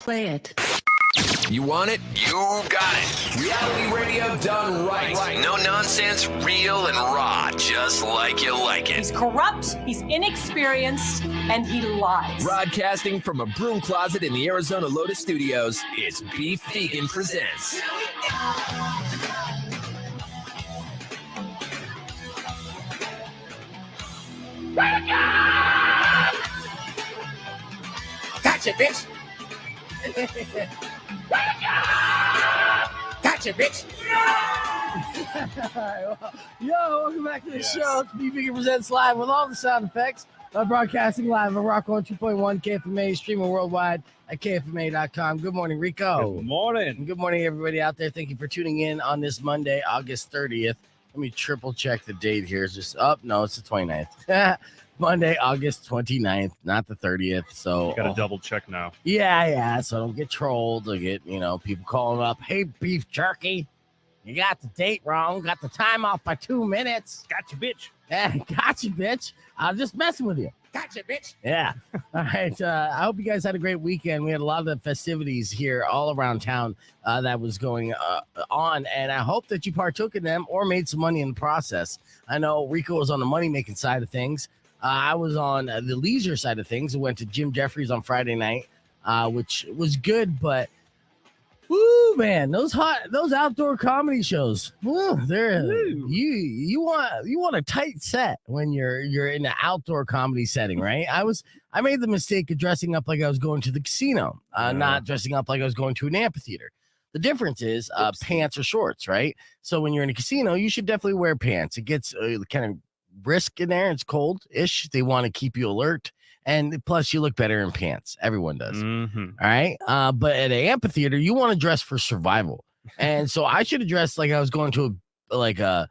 Play it. You want it? You got it. Reality radio done right. No nonsense, real and raw, just like you like it. He's corrupt, he's inexperienced, and he lies. Broadcasting from a broom closet in the Arizona Lotus Studios, it's Beef Vegan Presents. Gotcha, bitch. Gotcha, bitch. Yo, welcome back to the show. It's Beef Vegan Presents live with all the sound effects. Broadcasting live on Rock 102.1 KFMA, streaming worldwide at KFMA.com. Good morning, Rico. Good morning. And good morning, everybody out there. Thank you for tuning in on this Monday, August 30th. Let me triple check the date here. It's just up. No, it's the 29th. Monday, August 29th, not the 30th. So got to double check now. Yeah. So I don't get trolled. I get, people calling up, hey, beef jerky, you got the date wrong. Got the time off by 2 minutes. Gotcha, bitch. Yeah, gotcha, bitch. I'm just messing with you. Gotcha, bitch. Yeah. All right. I hope you guys had a great weekend. We had a lot of the festivities here all around town that was going on, and I hope that you partook in them or made some money in the process. I know Rico was on the money-making side of things. I was on the leisure side of things. I went to Jim Jeffries on Friday night, which was good, but woo, man, those outdoor comedy shows, you want a tight set when you're in an outdoor comedy setting, right? I made the mistake of dressing up like I was going to the casino, not dressing up like I was going to an amphitheater. The difference is pants or shorts, right? So when you're in a casino, you should definitely wear pants. It gets kind of brisk in there. It's cold-ish. They want to keep you alert. And plus, you look better in pants. Everyone does. Mm-hmm. All right. But at an amphitheater, you want to dress for survival. And so I should have dressed like I was going to a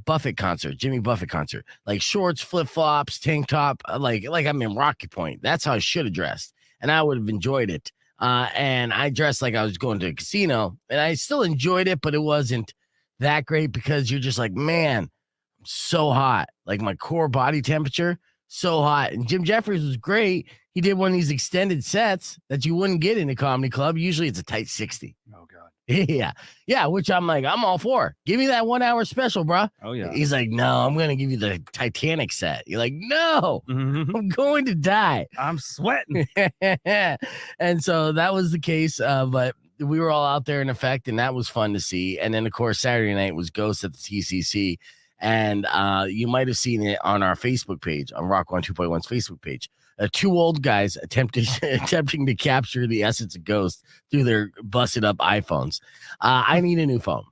Buffett concert, Jimmy Buffett concert, like shorts, flip-flops, tank top, like I'm in Rocky Point. That's how I should have dressed. And I would have enjoyed it. And I dressed like I was going to a casino, and I still enjoyed it, but it wasn't that great because you're just like, man, I'm so hot. Like my core body temperature, so hot. And Jim Jeffries was great. He did one of these extended sets that you wouldn't get in a comedy club. Usually it's a tight 60. Oh, God. Yeah, which I'm like, I'm all for. Give me that 1 hour special, bro. Oh, yeah. He's like, no, I'm going to give you the Titanic set. You're like, no, I'm going to die. I'm sweating. And so that was the case. But we were all out there in effect, and that was fun to see. And then, of course, Saturday night was Ghost at the TCC. And you might have seen it on our Facebook page, on Rock 102.1's Facebook page. Two old guys attempting to capture the essence of Ghost through their busted up iPhones. I need a new phone.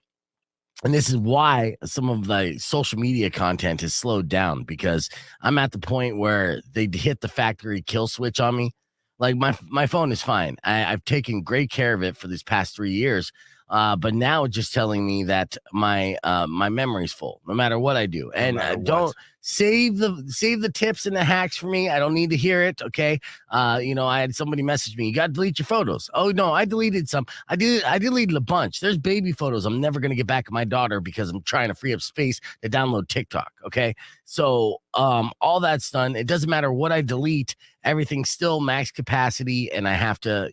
And this is why some of the social media content has slowed down, because I'm at the point where they hit the factory kill switch on me. Like my phone is fine. I've taken great care of it for these past 3 years. But now it's just telling me that my memory's full, no matter what I do. And don't save the tips and the hacks for me. I don't need to hear it. Okay. I had somebody message me, you got to delete your photos. Oh no, I deleted some. I deleted a bunch. There's baby photos I'm never going to get back of my daughter because I'm trying to free up space to download TikTok. Okay. So all that's done. It doesn't matter what I delete. Everything's still max capacity, and I have to,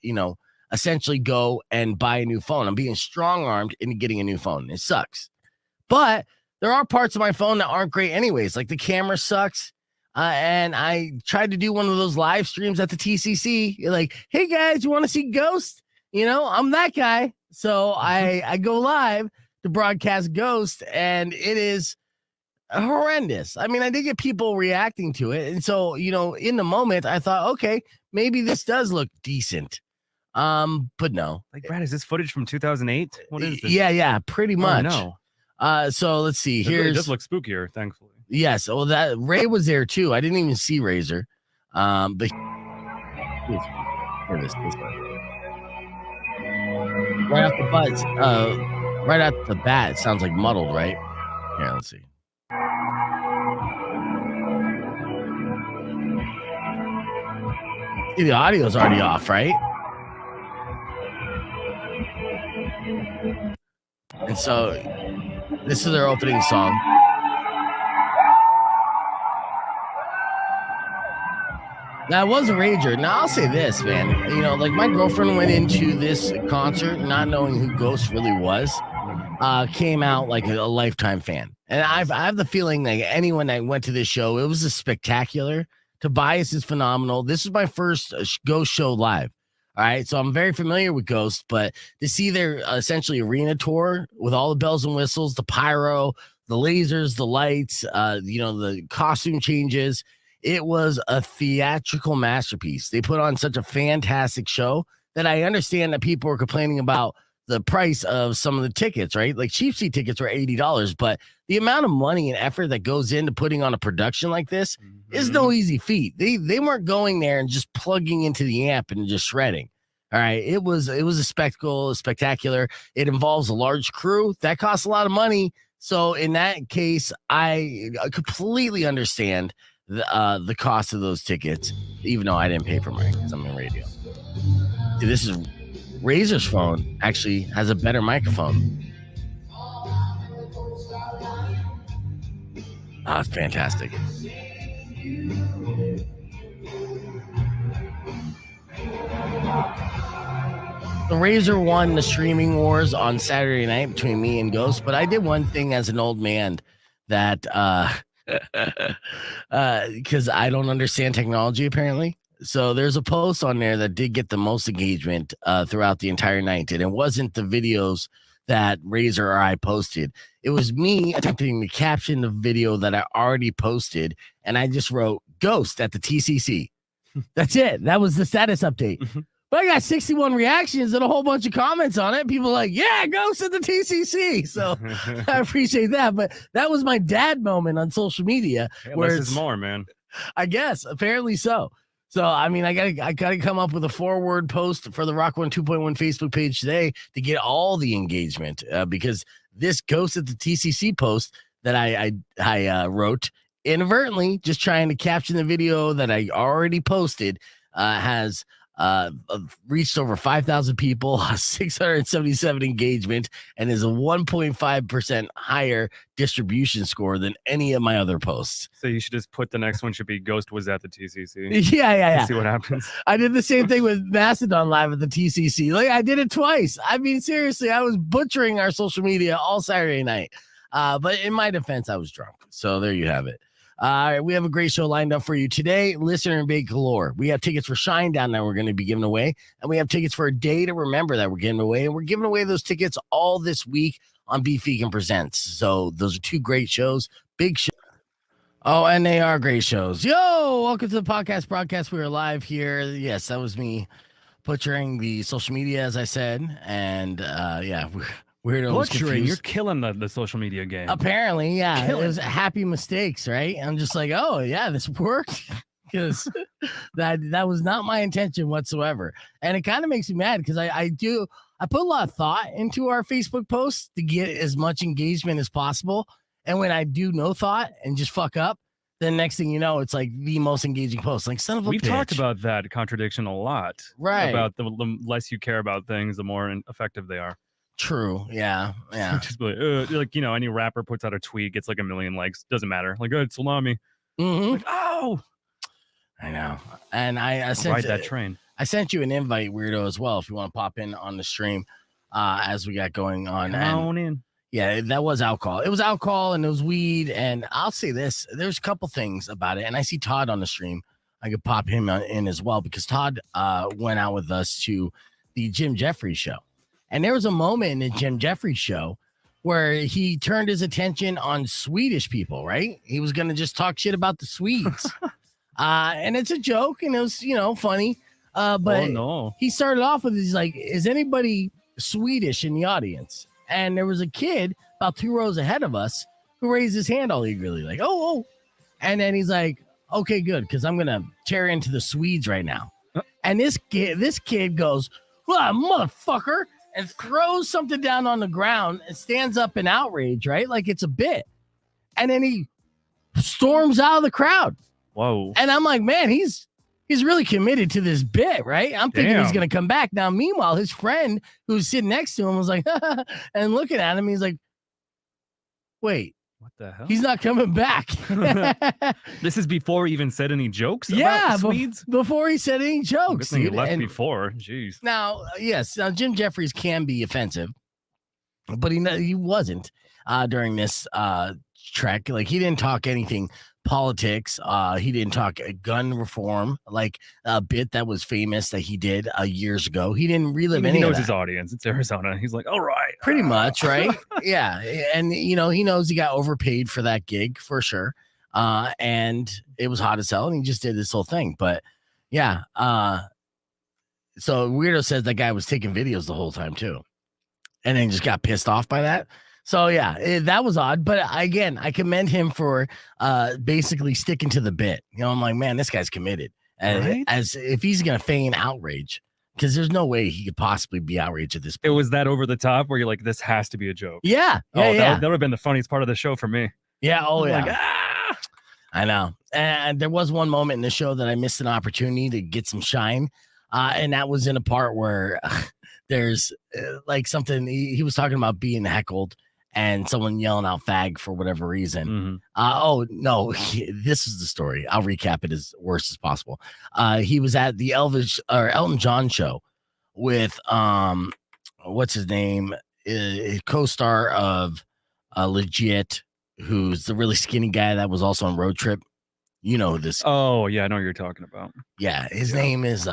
essentially go and buy a new phone. I'm being strong-armed into getting a new phone. It sucks. But there are parts of my phone that aren't great anyways. Like the camera sucks. And I tried to do one of those live streams at the TCC. You're like, hey guys, you want to see Ghost? I'm that guy. So I go live to broadcast Ghost, and it is horrendous. I mean, I did get people reacting to it. And so, in the moment I thought, okay, maybe this does look decent. But no. Like, Brad, is this footage from 2008? What is this? Yeah, pretty much. No. So let's see. It Here's really does look spookier, thankfully. Yes. Well, that Ray was there too. I didn't even see Razor. But here this one. Right off the buzz. Right off the bat, it sounds like muddled, right? Here, let's see. See, the audio's already off, right? And so this is their opening song. That was a rager. Now I'll say this, man. You know, like my girlfriend went into this concert not knowing who Ghost really was. Came out like a lifetime fan, and I have the feeling that anyone that went to this show, it was a spectacular. Tobias is phenomenal. This is my first Ghost show live. All right, so I'm very familiar with Ghost, but to see their essentially arena tour with all the bells and whistles, the pyro, the lasers, the lights, the costume changes. It was a theatrical masterpiece. They put on such a fantastic show that I understand that people were complaining about the price of some of the tickets, right? Like cheap seat tickets were $80, but the amount of money and effort that goes into putting on a production like this is no easy feat. They weren't going there and just plugging into the amp and just shredding. All right. It was a spectacle, spectacular. It involves a large crew that costs a lot of money. So in that case, I completely understand the cost of those tickets, even though I didn't pay for mine because I'm in radio. See, this is Razor's phone actually has a better microphone. Oh, it's fantastic. The Razor won the streaming wars on Saturday night between me and Ghost, but I did one thing as an old man that because I don't understand technology apparently. So there's a post on there that did get the most engagement throughout the entire night, and it wasn't the videos that Razor or I posted. It was me attempting to caption the video that I already posted, and I just wrote Ghost at the TCC. That's it. That was the status update. But I got 61 reactions and a whole bunch of comments on it. People like, yeah, Ghost at the TCC. So I appreciate that. But that was my dad moment on social media. Hey, where less is more, man. I guess, apparently so. So, I mean, I gotta come up with a forward post for the Rock 1 2.1 Facebook page today to get all the engagement because this Ghost at the TCC post that I wrote inadvertently, just trying to caption the video that I already posted, has reached over 5,000 people, 677 engagement, and is a 1.5% higher distribution score than any of my other posts. So you should just put the next one should be Ghost was at the TCC. Yeah. See what happens. I did the same thing with Mastodon Live at the TCC. Like I did it twice. I mean, seriously, I was butchering our social media all Saturday night. But in my defense, I was drunk. So there you have it. We have a great show lined up for you today. Listener and Big galore. We have tickets for Shinedown that we're going to be giving away, and we have tickets for A Day to Remember that we're giving away, and we're giving away those tickets all this week on Beef Vegan Presents. So those are two great shows, big shows. Oh, and they are great shows. Yo, welcome to the podcast broadcast. We are live here. Yes, that was me butchering the social media, as I said, and weirdo was confused. You're killing the social media game. Apparently, yeah. Killing. It was happy mistakes, right? I'm just like, oh yeah, this worked. Because that was not my intention whatsoever. And it kind of makes me mad because I put a lot of thought into our Facebook posts to get as much engagement as possible. And when I do no thought and just fuck up, then next thing you know, it's like the most engaging post. Like, son of a bitch. We've talked about that contradiction a lot. Right. About the less you care about things, the more effective they are. True. Yeah. Just like, any rapper puts out a tweet, gets like 1 million likes. Doesn't matter. Like, it's salami. Mm-hmm. Like, oh, I know. And I sent ride that train. I sent you an invite, weirdo, as well, if you want to pop in on the stream as we got going on. Come on in. Yeah, that was alcohol. It was alcohol and it was weed. And I'll say this, there's a couple things about it. And I see Todd on the stream. I could pop him in as well because Todd went out with us to the Jim Jeffries show. And there was a moment in the Jim Jeffries show where he turned his attention on Swedish people, right? He was going to just talk shit about the Swedes. And it's a joke and it was, funny. But he started off with, he's like, is anybody Swedish in the audience? And there was a kid about 2 rows ahead of us who raised his hand all eagerly, like, oh. And then he's like, okay, good, because I'm going to tear into the Swedes right now. And this kid goes, well, motherfucker, and throws something down on the ground and stands up in outrage, right? Like it's a bit. And then he storms out of the crowd. Whoa. And I'm like, man, he's really committed to this bit, right? I'm thinking he's going to come back. Now, meanwhile, his friend who's sitting next to him was like, and looking at him, he's like, wait, What the hell? He's not coming back. This is before he even said any jokes Yeah, about the Swedes? before he said any Good jokes. thing he dude. left And before. Jeez. now, yes, now Jim Jeffries can be offensive, but he wasn't during this trek. Like, he didn't talk anything politics. He didn't talk gun reform, like a bit that was famous that he did years ago. He didn't relive any He of knows that. his audience. It's Arizona. He's like, all right. Pretty much, right? Yeah. And, he knows he got overpaid for that gig for sure. And it was hot as hell, and he just did this whole thing. But yeah. So Weirdo says that guy was taking videos the whole time too, and then just got pissed off by that. So yeah, that was odd. But again, I commend him for basically sticking to the bit. I'm like, man, this guy's committed. And Right? as if he's gonna feign outrage, because there's no way he could possibly be outraged at this It point. was that over the top where you're like, this has to be a joke. Yeah. Oh, Yeah. that would have been the funniest part of the show for me. Yeah. Oh, I'm yeah. like, ah! I know. And there was one moment in the show that I missed an opportunity to get some shine. And that was in a part where there's like something he was talking about being heckled and someone yelling out fag for whatever reason. Mhm. Oh, no, this is the story. I'll recap it as worst as possible. He was at the Elton John show with, what's his name? Co-star of Legit, who's the really skinny guy that was also on Road Trip. You know this. Oh, yeah, I know what you're talking about. Yeah, his name is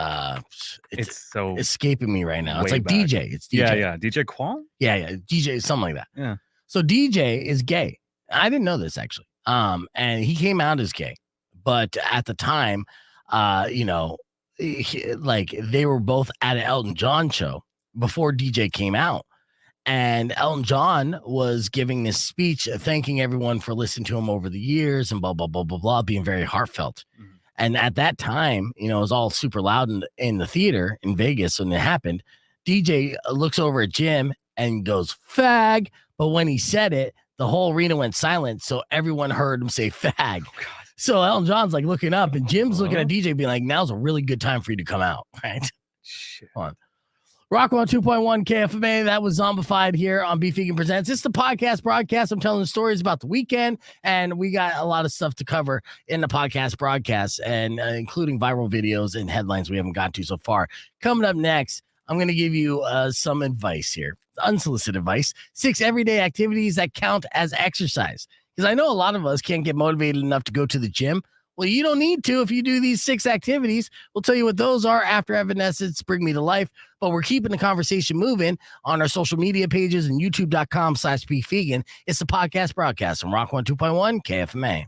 It's so escaping me right now. It's way like back. DJ. It's DJ. Yeah. DJ Qualm? Yeah. DJ, something like that. Yeah. So DJ is gay. I didn't know this actually. And he came out as gay, but at the time, like they were both at an Elton John show before DJ came out. And Elton John was giving this speech, thanking everyone for listening to him over the years and blah, blah, blah, blah, blah, being very heartfelt. Mhm. And at that time, it was all super loud in the theater in Vegas when it happened. DJ looks over at Jim and goes, fag. But when he said it, the whole arena went silent. So everyone heard him say fag. Oh, God. So Elton John's like looking up and Jim's looking at DJ being like, now's a really good time for you to come out. Right. Shit. Hold on. Rock 2.1 KFMA. That was Zombified here on Beef Vegan Presents. It's the podcast broadcast. I'm telling stories about the weekend, and we got a lot of stuff to cover in the podcast broadcast, and including viral videos and headlines we haven't gotten to so far. Coming up next, I'm going to give you some advice here, unsolicited advice. 6 everyday activities that count as exercise. Because I know a lot of us can't get motivated enough to go to the gym. Well, you don't need to if you do these 6 activities. We'll tell you what those are after Evanescence Bring Me to Life. But we're keeping the conversation moving on our social media pages and youtube.com/beefvegan. It's the podcast broadcast from Rock 2.1 KFMA.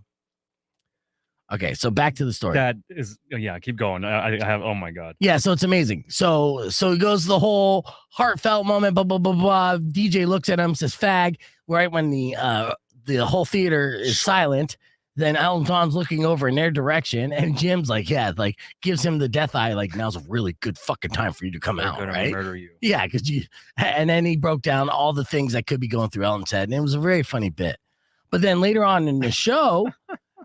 Okay, so back to the story. That is, yeah, keep going. I have, oh my God. Yeah, so it's amazing. So he goes the whole heartfelt moment, blah, blah, blah, blah. DJ looks at him, says fag, right when the whole theater is silent. Then Elton John's looking over in their direction, and Jim's like, yeah, like gives him the death eye, like now's a really good fucking time for you to come They're out, gonna right? murder you. Yeah, because and then he broke down all the things that could be going through Elton's head, and it was a very funny bit. But then later on in the show,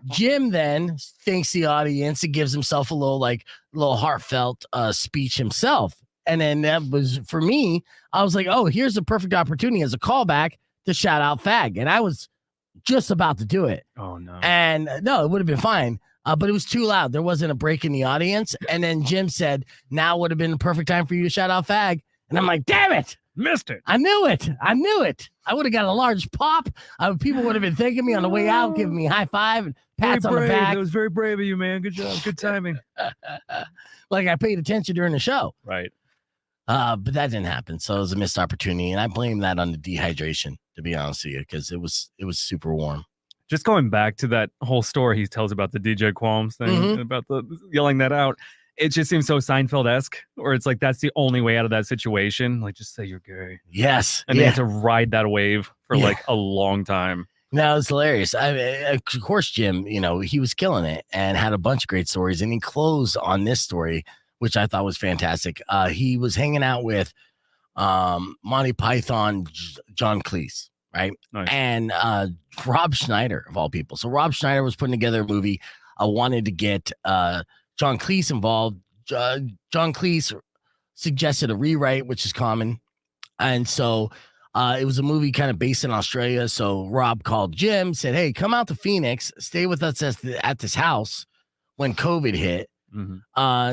Jim then thanks the audience and gives himself a little heartfelt speech himself. And then that was, for me, I was like, oh, here's a perfect opportunity as a callback to shout out fag. And I was just about to do it. Oh no. And no, it would have been fine. But it was too loud. There wasn't a break in the audience. And then Jim said, now would have been the perfect time for you to shout out fag. And I'm like, damn it. Missed it. I knew it. I would have got a large pop. People would have been thanking me on the way out, giving me a high five and pats on the back. That was very brave of you, man. Good job. Good timing. Like I paid attention during the show. Right. But that didn't happen. So it was a missed opportunity. And I blame that on the dehydration, to be honest with you, because it was super warm. Just going back to that whole story he tells about the DJ Qualms thing, Mhm. about the yelling that out. It just seems so Seinfeld-esque, or it's like that's the only way out of that situation. Like, just say you're gay. Yes. And they have to ride that wave for Yeah. like a long time. No, it's hilarious. Of course, Jim, he was killing it and had a bunch of great stories. And he closed on this story, which I thought was fantastic. He was hanging out with Monty Python, John Cleese, right? Nice. And Rob Schneider, of all people. So Rob Schneider was putting together a movie. I wanted to get John Cleese involved. John Cleese suggested a rewrite, which is common. And so It was a movie kind of based in Australia. So Rob called Jim, said, "Hey, come out to Phoenix, stay with us at this house when COVID hit,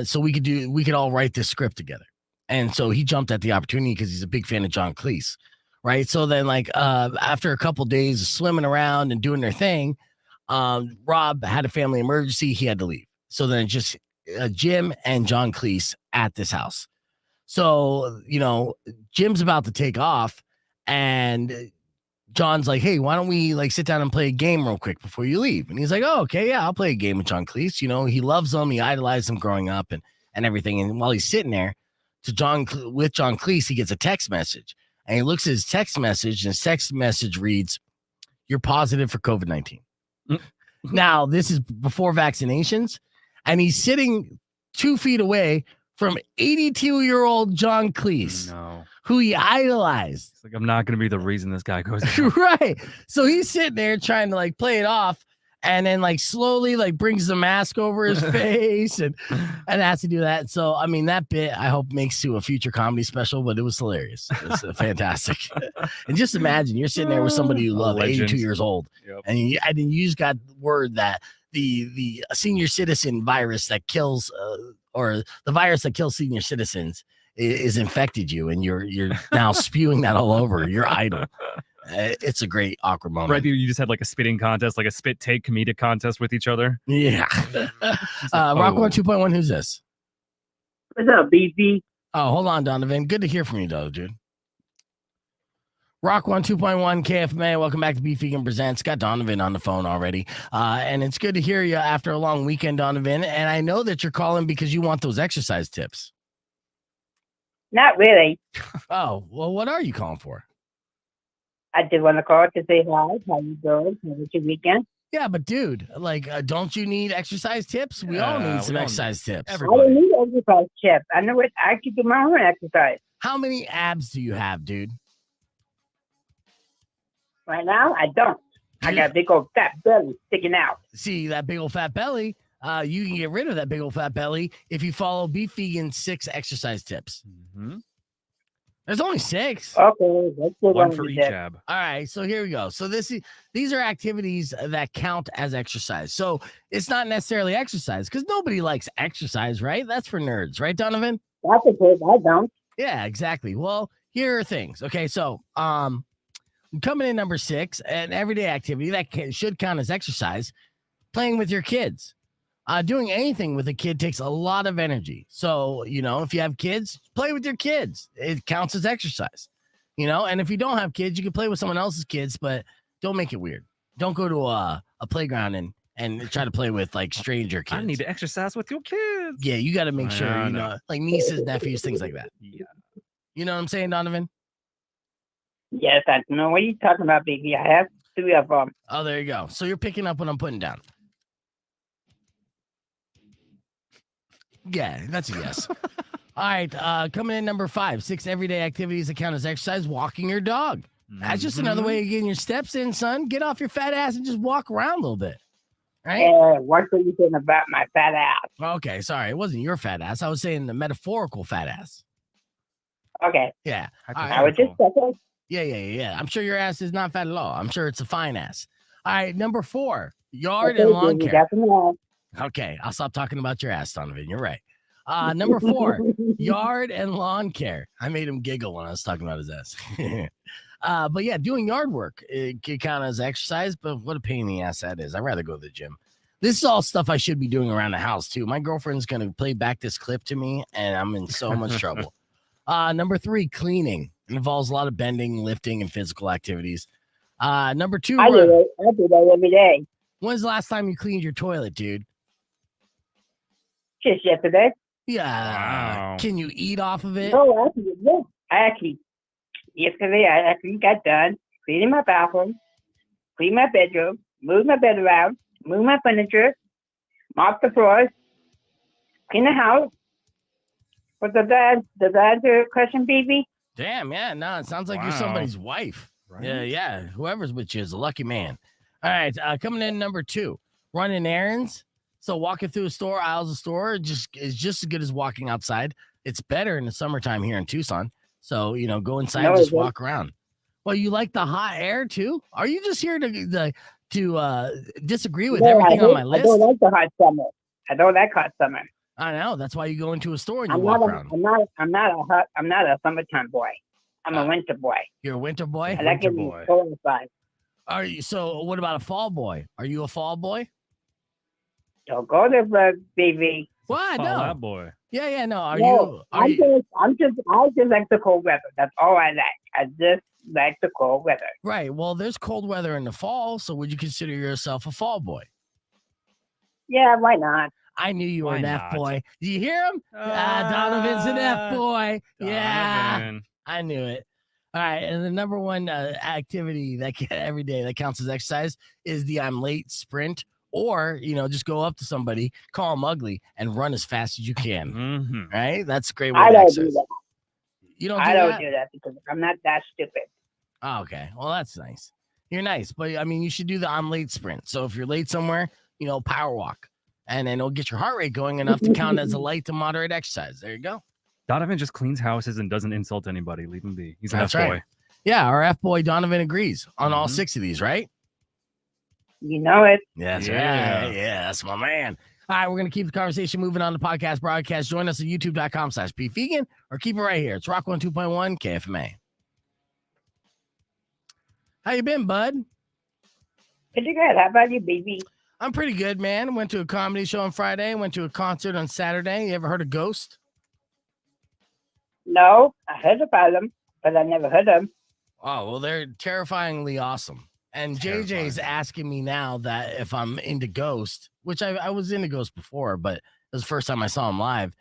so we could all write this script together." And so he jumped at the opportunity because he's a big fan of John Cleese, right? So then, like after a couple days of swimming around and doing their thing, Rob had a family emergency. He had to leave. So then just Jim and John Cleese at this house. So, Jim's about to take off and John's like, "Hey, why don't we like sit down and play a game real quick before you leave?" And he's like, "Oh, okay, yeah, I'll play a game with John Cleese." He loves him. He idolized him growing up and everything. And while he's sitting there with John Cleese, he gets a text message and he looks at his text message and his text message reads, "You're positive for COVID-19. Now, this is before vaccinations. And he's sitting 2 feet away from 82-year-old John Cleese, who he idolized. It's like, I'm not going to be the reason this guy goes down. Right. So he's sitting there trying to like play it off and then like slowly like brings the mask over his face and has to do that. So, I mean, that bit I hope makes to a future comedy special, but it was hilarious. It was fantastic. And just imagine you're sitting there with somebody you love, 82 years old. Yep. And you just got word that the senior citizen virus that kills or the virus that kills senior citizens is infected you, and you're now spewing that all over your idol. It's a great awkward moment. Right, you just had like a spitting contest, like a spit take comedic contest with each other. Yeah. Rock 1 2.1. Who's this? What's up, BB? Oh, hold on, Donovan. Good to hear from you, though, dude. Rock 1 2.1 KFMA. Welcome back to Beef Vegan Presents. Got Donovan on the phone already. And it's good to hear you after a long weekend, Donovan. And I know that you're calling because you want those exercise tips. Not really. Oh, well, what are you calling for? I just want to call to say hi. How you doing? How was your weekend? Yeah, but dude, like, don't you need exercise tips? We all need some exercise tips. Everybody. I don't need exercise tips. I know what I can do my own exercise. How many abs do you have, dude? Right now, I don't. I got a big old fat belly sticking out. See, that big old fat belly, you can get rid of that big old fat belly if you follow Beef Vegan's 6 exercise tips. Mm-hmm. There's only 6. Okay, let's do one for each ab. All right, so here we go. So these are activities that count as exercise. So it's not necessarily exercise because nobody likes exercise, right? That's for nerds, right, Donovan? That's okay. I don't. Yeah, exactly. Well, here are things. Okay, so coming in number 6, an everyday activity that should count as exercise, playing with your kids. Doing anything with a kid takes a lot of energy. So, if you have kids, play with your kids. It counts as exercise, and if you don't have kids, you can play with someone else's kids, but don't make it weird. Don't go to a playground and try to play with like stranger kids. I need to exercise with your kids. Yeah, you got to make sure, like nieces, nephews, things like that. Yeah. You know what I'm saying, Donovan? Yes, I know what you're talking about, baby. I have 3 of them. Oh, there you go. So you're picking up what I'm putting down. Yeah, that's a yes. All right, coming in number 5, 6 everyday activities that count as exercise. Walking your dog. That's just another way of getting your steps in, son. Get off your fat ass and just walk around a little bit. Right? What are you saying about my fat ass? Okay, sorry. It wasn't your fat ass. I was saying the metaphorical fat ass. Okay. Yeah. I was just checking. Yeah. I'm sure your ass is not fat at all. I'm sure it's a fine ass. All right, number 4, yard and lawn care. Okay, I'll stop talking about your ass, Donovan. You're right. Number 4, yard and lawn care. I made him giggle when I was talking about his ass. But yeah, doing yard work, it can count as exercise, but what a pain in the ass that is. I'd rather go to the gym. This is all stuff I should be doing around the house, too. My girlfriend's going to play back this clip to me, and I'm in so much trouble. Number 3, cleaning. It involves a lot of bending, lifting, and physical activities. Number 2, I do that every day. When's the last time you cleaned your toilet, dude? Just yesterday. Yeah. Wow. Can you eat off of it? No, yesterday I actually got done cleaning my bathroom, clean my bedroom, move my bed around, move my furniture, mop the floors, clean the house. Does that answer your question, baby? Damn, yeah. No, it sounds like you're somebody's wife. Right? Yeah. Whoever's with you is a lucky man. All right. Coming in number 2, running errands. So walking through aisles of store is just as good as walking outside. It's better in the summertime here in Tucson. So, go inside and just walk around. Well, you like the hot air too? Are you just here to disagree with No, everything on my I list? don't like the hot summer. I don't like hot summer. I know. That's why you go into a store and you walk around. I'm not a summertime boy. I'm a winter boy. You're a winter boy? I like it boy. cold inside. Are you? So what about a fall boy? Are you a fall boy? Don't go there, baby. What? Fall No. out boy. Yeah. No. Are No, you? I just like the cold weather. That's all I like. I just like the cold weather. Right. Well, there's cold weather in the fall. So would you consider yourself a fall boy? Yeah, why not? I knew you were Why an F not? boy. Do you hear him? Donovan's an F boy. Yeah. Donovan. I knew it. All right, and the number one activity that every day that counts as exercise is the I'm late sprint, or just go up to somebody, call them ugly, and run as fast as you can. Mhm. Right? That's a great way I to don't exercise. do that. You don't do I that? don't do that because I'm not that stupid. Oh, okay. Well, that's nice. You're nice, but I mean, you should do the I'm late sprint. So if you're late somewhere, power walk, and then it'll get your heart rate going enough to count as a light to moderate exercise. There you go. Donovan just cleans houses and doesn't insult anybody. Leave him be. He's an That's F boy. right. Yeah, our F boy Donovan agrees on all Mhm. 6 of these, right? You know it. Yeah, that's Yeah. right. Yeah, that's my man. All right, we're going to keep the conversation moving on the podcast broadcast. Join us at youtube.com/PVegan or keep it right here. It's Rock 102.1 KFMA. How you been, bud? Pretty good. How about you, baby? I'm pretty good, man. Went to a comedy show on Friday. Went to a concert on Saturday. You ever heard of Ghost? No, I heard about them, but I never heard them. Oh, well, they're terrifyingly awesome. And JJ's asking me now that if I'm into Ghost, which I was into Ghost before, but it was the first time I saw him live.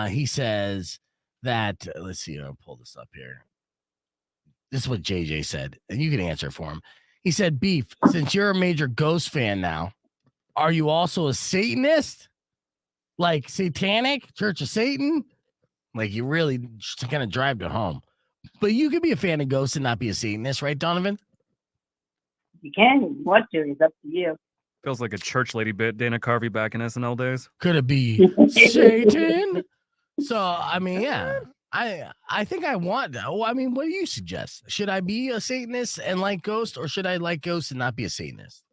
He says that, let's see, I'll pull this up here. This is what JJ said, and you can answer for him. He said, Beef, since you're a major Ghost fan now, are you also a Satanist? Like satanic, Church of Satan? Like you really just kind of drive it home. But you could be a fan of Ghosts and not be a Satanist, right, Donovan? You can. You want to. It's up to you. Feels like a church lady bit. Dana Carvey back in SNL days. Could it be Satan? So, I mean, yeah. I think I want. Oh, I mean, what do you suggest? Should I be a Satanist and like Ghost, or should I like Ghost and not be a Satanist?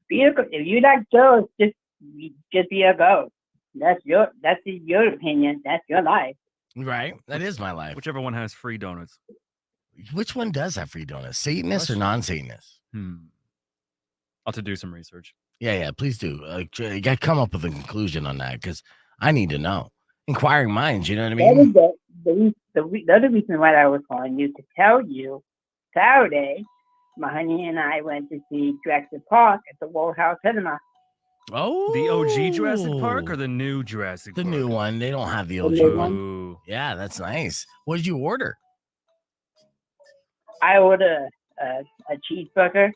If you like ghosts, just be a ghost. That's your opinion. That's your life. Right. That is my life. Whichever one has free donuts. Which one does have free donuts? Satanist or non-Satanist? I'll have to do some research. Yeah. Please do. You got to come up with a conclusion on that because I need to know. Inquiring minds, you know what I mean? That is the other reason why I was calling you to tell you. Saturday, my honey and I went to see Jurassic Park at the World House Cinema. Oh, The OG Jurassic Park or the new Jurassic the Park? new one? They don't have the The OG new one. Ooh. Yeah, that's nice. What did you order? I ordered a cheeseburger,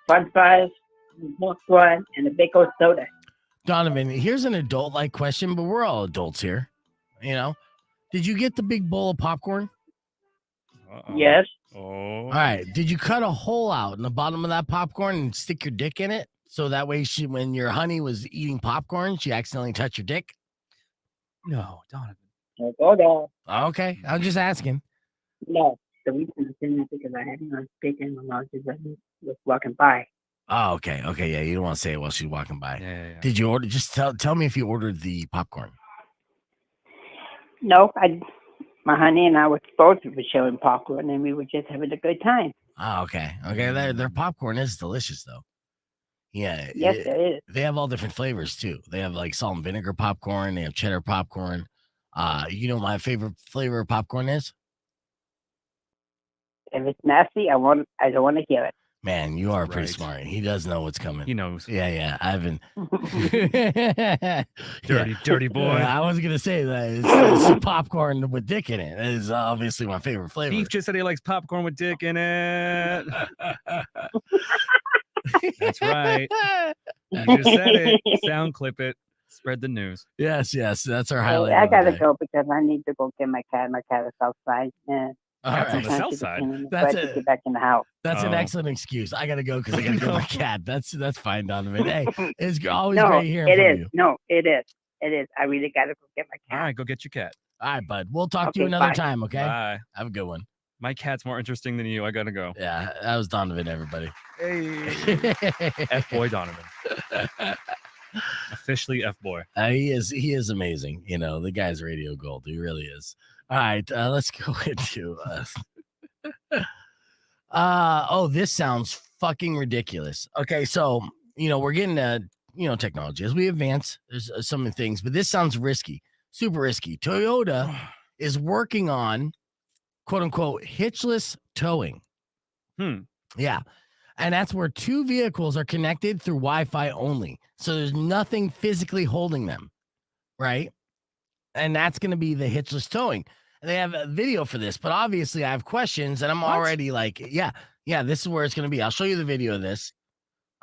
french fries, milk one, and a big old soda. Donovan, here's an adult-like question, but we're all adults here. Did you get the big bowl of popcorn? Uh-oh. Yes. Oh. All right. Did you cut a hole out in the bottom of that popcorn and stick your dick in it? So that way when your honey was eating popcorn, she accidentally touched your dick? No, Donovan. Don't go there. Okay. I'm just asking. No. The reason I did that because I had no speaking when I was walking by. Oh, okay. Okay. Yeah. You don't want to say it while she's walking by. Yeah. Did you order? Just tell me if you ordered the popcorn. No, my honey and I were supposed to be showing popcorn, and we were just having a good time. Oh, okay. Okay. Their popcorn is delicious, though. Yeah. Yes, it is. They have all different flavors, too. They have like salt and vinegar popcorn. They have cheddar popcorn. My favorite flavor of popcorn is? If it's nasty, I don't want to hear it. Man, you are pretty Right. smart. He does know what's coming. He knows. Yeah. Ivan. Dirty boy. I was going to say that it's popcorn with dick in it. That is obviously my favorite flavor. Beef just said he likes popcorn with dick in it. That's right. You just said it. Sound clip it. Spread the news. Yes. That's our Hey, highlight. I of the gotta day. go because I need to go get my cat. My cat is outside. And All Cat's on right. the south side. That's to it. get back in the house. That's an Oh. excellent excuse. I gotta go because I gotta get my cat. That's fine, Donovan. Hey, it's always No, great hearing it from is. you. No, it is. It is. I really gotta go get my All cat. right, go get your cat. All right, bud. We'll talk to you Okay, another bye. time. Okay. Bye. Have a good one. My cat's more interesting than you. I gotta go. Yeah, that was Donovan, everybody. Hey, F boy Donovan. Officially F boy. He is amazing. You know, the guy's radio gold. He really is. All right, let's go into this sounds fucking ridiculous. Okay, so we're getting technology as we advance. There's some things, but this sounds risky, super risky. Toyota is working on quote unquote hitchless towing. Yeah. And that's where two vehicles are connected through Wi-Fi only. So there's nothing physically holding them, right? And that's going to be the hitchless towing. And they have a video for this, but obviously I have questions, and I'm already like, yeah, this is where it's going to be. I'll show you the video of this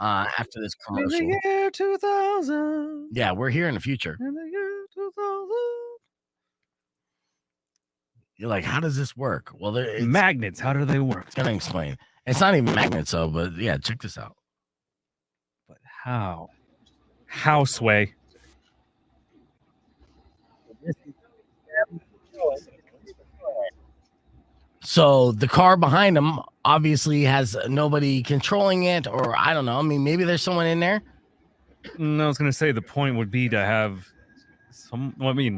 after this commercial. In the year 2000. Yeah, we're here in the future. In the year 2000. You're like, how does this work? Well, magnets, how do they work? It's going to explain. It's not even magnets, though, but yeah, check this out. But how? How, Sway? So the car behind him obviously has nobody controlling it, or I don't know. I mean, maybe there's someone in there. No, I was going to say the point would be to have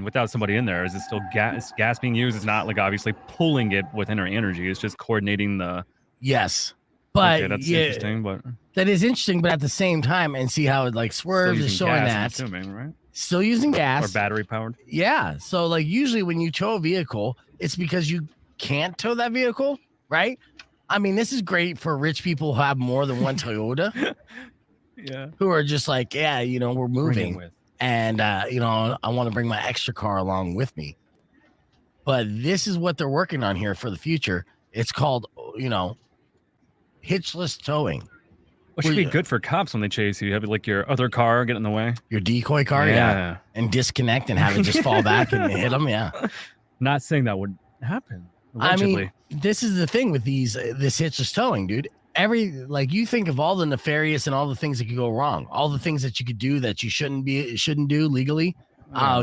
without somebody in there, is it still gas being used? It's not like obviously pulling it with energy. It's just coordinating the. Yes, but that's interesting. But that is interesting. But at the same time, and see how it like swerves is showing gas, I'm assuming, right? Still using gas or battery powered. Yeah. So like usually when you tow a vehicle, it's because you can't tow that vehicle, right? I mean, this is great for rich people who have more than one Toyota. Yeah. Who are just like, we're moving, and I want to bring my extra car along with me. But this is what they're working on here for the future. It's called, hitchless towing. Which should be good for cops when they chase you. You have like your other car get in the way. Your decoy car, yeah. And disconnect and have it just fall back and hit them, yeah. Not saying that would happen. Allegedly. I mean, this is the thing with this hitchless towing, dude. You think of all the nefarious and all the things that could go wrong, all the things that you could do that you shouldn't do legally,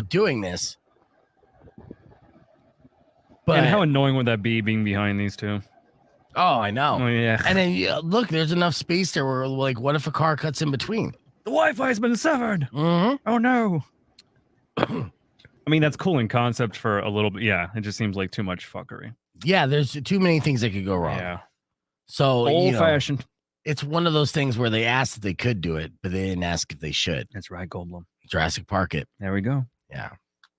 doing this. But and how annoying would that be being behind these two? Oh, I know. Oh, yeah. And then look, there's enough space there where like, what if a car cuts in between? The Wi-Fi has been severed. Mm-hmm. Oh no. I mean, that's cool in concept for a little bit. Yeah, it just seems like too much fuckery. Yeah, there's too many things that could go wrong. Yeah. So old-fashioned. It's one of those things where they asked if they could do it, but they didn't ask if they should. That's right, Goldblum. Jurassic Park it. There we go. Yeah.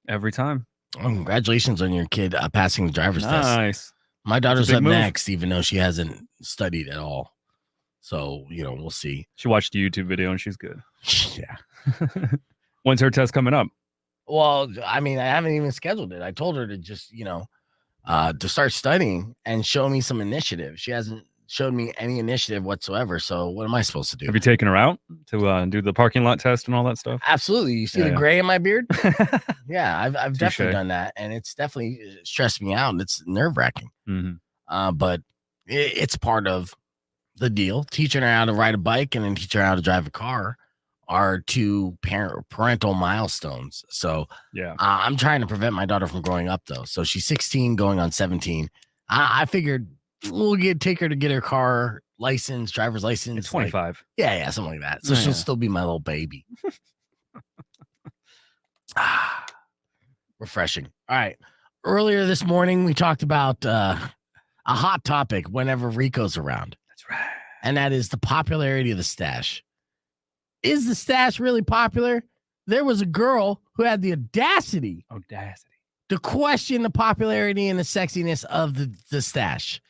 Every time. Oh, congratulations on your kid passing the driver's test. Nice. My daughter's up next, even though she hasn't studied at all. So, we'll see. She watched the YouTube video and she's good. Yeah. When's her test coming up? Well, I mean, I haven't even scheduled it. I told her to just, to start studying and show me some initiative. She hasn't showed me any initiative whatsoever. So what am I supposed to do? Have you taken her out to do the parking lot test and all that stuff? Absolutely. You see the gray in my beard? Yeah, I've Touché. definitely done that. And it's definitely stressed me out. It's nerve-wracking. Mm-hmm. But it's part of the deal. Teaching her how to ride a bike and then teaching her how to drive a car are two parental milestones. So yeah, I'm trying to prevent my daughter from growing up, though. So she's 16 going on 17. I figured we'll take her to get her car license, driver's license. It's 25. Like, yeah, something like that. So she'll still be my little baby. Refreshing. All right. Earlier this morning, we talked about a hot topic whenever Rico's around. That's right. And that is the popularity of the stash. Is the stash really popular? There was a girl who had the audacity to question the popularity and the sexiness of the stash.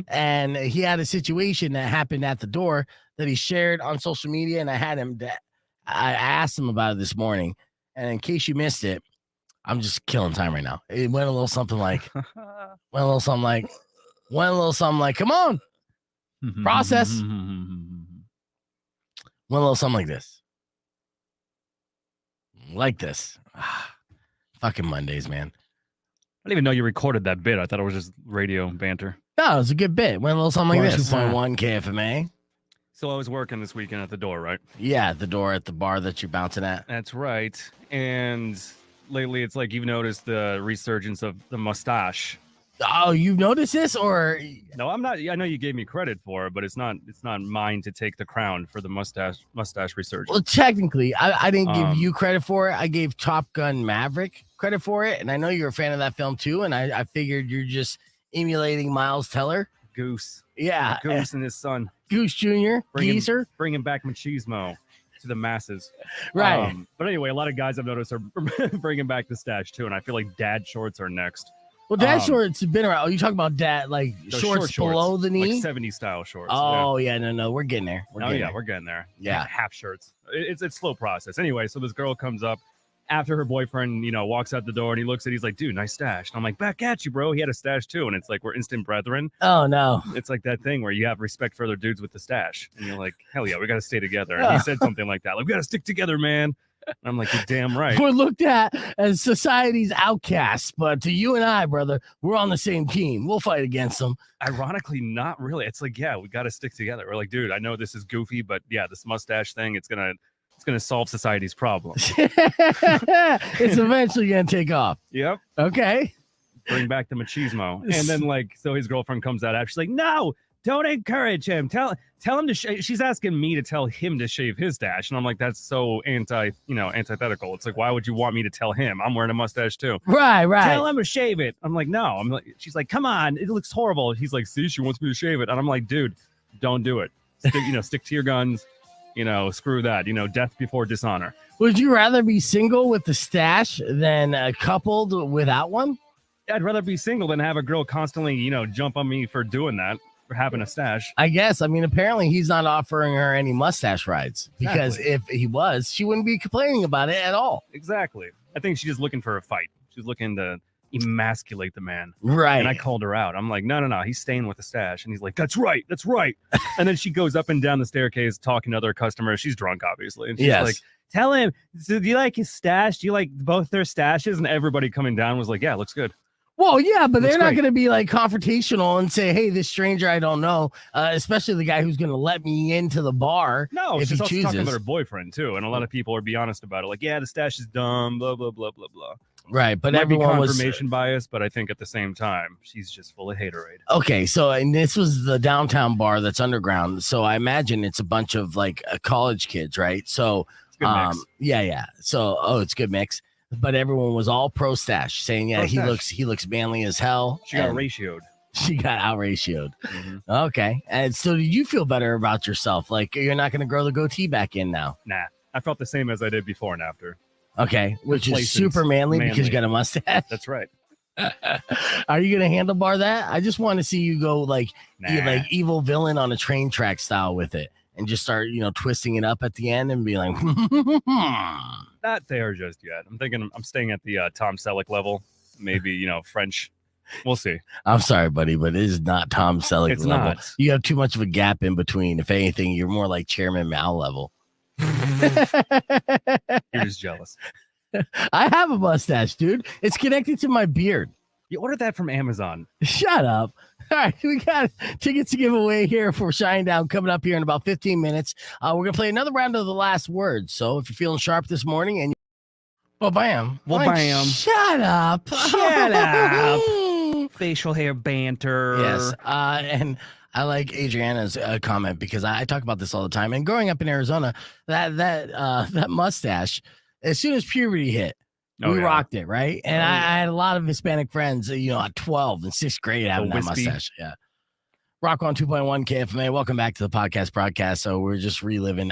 And he had a situation that happened at the door that he shared on social media. And I asked him about it this morning. And in case you missed it, I'm just killing time right now. It went a little something like, come on, process. One little something like this. Like this. Fucking Mondays, man. I didn't even know you recorded that bit. I thought it was just radio banter. No, it was a good bit. Went a little something like this. 2.1 KFMA. So I was working this weekend at the door, right? Yeah, at the door at the bar that you're bouncing at. That's right. And lately it's like you've noticed the resurgence of the mustache. Oh, you've noticed this, or No, I'm not. I know you gave me credit for it, but it's not mine to take the crown for the mustache resurgence. well, technically, I didn't give Um, you credit for it. I gave Top Gun Maverick credit for it, and I know you're a fan of that film too. And I figured you're just emulating Miles Teller. Goose. Yeah, Goose and his son. Goose Jr. Bringing- Geezer. Bringing back machismo to the masses. Right. But anyway, a lot of guys I've noticed are bringing back the stash too, and I feel like dad shorts are next. Well, dad shorts have been around. Oh, you talking about dad like Those shorts below the knee? like 70s style shorts. Oh yeah, no, we're getting there. We're getting there. Yeah. Like half shirts. It's a slow process. Anyway, so this girl comes up after her boyfriend, walks out the door, and he looks at. He's like, "Dude, nice stash." And I'm like, "Back at you, bro." He had a stash too, and it's like we're instant brethren. Oh no. It's like that thing where you have respect for other dudes with the stash, and you're like, "Hell yeah, we got to stay together." And he said something like that, like, "We got to stick together, man." And I'm like, "You're damn right." We're looked at as society's outcasts, but to you and I, brother, we're on the same team. We'll fight against them. Ironically, not really. It's like, yeah, we got to stick together. We're like, dude, I know this is goofy, but yeah, this mustache thing, it's gonna solve society's problems. It's eventually gonna take off. Yep. Okay. Bring back the machismo. And then so his girlfriend comes out after. She's like, "No, don't encourage him. Tell him to she's asking me to tell him to shave his stash." And I'm like, that's so antithetical. It's like, why would you want me to tell him? I'm wearing a mustache too. Right. Tell him to shave it. I'm like, no. She's like, come on, it looks horrible. He's like, see, she wants me to shave it. And I'm like, dude, don't do it. Stick to your guns. Screw that. Death before dishonor. Would you rather be single with the stash than coupled without one? I'd rather be single than have a girl constantly, jump on me for doing that, for having a stash. I guess. I mean, apparently he's not offering her any mustache rides because if he was, she wouldn't be complaining about it at all. Exactly. I think she's just looking for a fight. She's looking to emasculate the man. Right. And I called her out. I'm like, no, he's staying with the stash. And he's like, that's right. And then she goes up and down the staircase talking to other customers. She's drunk, obviously. And she's like, tell him, do you like his stash? Do you like both their stashes? And everybody coming down was like, yeah, looks good. Well, yeah, but they're not great. going to be like confrontational and say, hey, this stranger I don't know, especially the guy who's going to let me into the bar. No, if she's he also chooses. talking about her boyfriend too. And a lot of people are be honest about it. Like, yeah, the stash is dumb, blah, blah, blah, blah, blah. Right, but Might be everyone was confirmation bias, but I think at the same time, she's just full of haterade. okay. So, and this was the downtown bar that's underground. So I imagine it's a bunch of like college kids, right? So, It's a good mix. yeah. So, it's a good mix. But everyone was all pro stash, saying, yeah, Pro he stash. looks manly as hell. She got and ratioed. She got out ratioed. Mhm. Okay, and so did you feel better about yourself? Like you're not going to grow the goatee back in now? Nah, I felt the same as I did before and after. Okay, which is Complacent, super manly because you manly. got a mustache. That's right. Are you gonna handlebar that? I just want to see you go like Nah. evil villain on a train track style with it, and just start twisting it up at the end and be like, Not there just yet. I'm thinking I'm staying at the Tom Selleck level. Maybe, French. We'll see. I'm sorry, buddy, but it is not Tom Selleck It's level. not. You have too much of a gap in between. If anything, you're more like Chairman Mao level. You're just jealous. I have a mustache, dude. It's connected to my beard. You ordered that from Amazon. Shut up. All right, we got tickets to give away here for Shinedown coming up here in about 15 minutes. We're going to play another round of the last word. So if you're feeling sharp this morning and well, bam. Well, Like, bam. Shut up. Shut up. Facial hair banter. Yes. And I like Adriana's comment because I talk about this all the time. And growing up in Arizona, that mustache, as soon as puberty hit, Oh, we yeah. rocked it, right? And Oh, I yeah. had a lot of Hispanic friends, at 12 and 6th grade having that wispy. mustache. Yeah. Rock on 2.1 KFMA. Welcome back to the podcast broadcast. So we're just reliving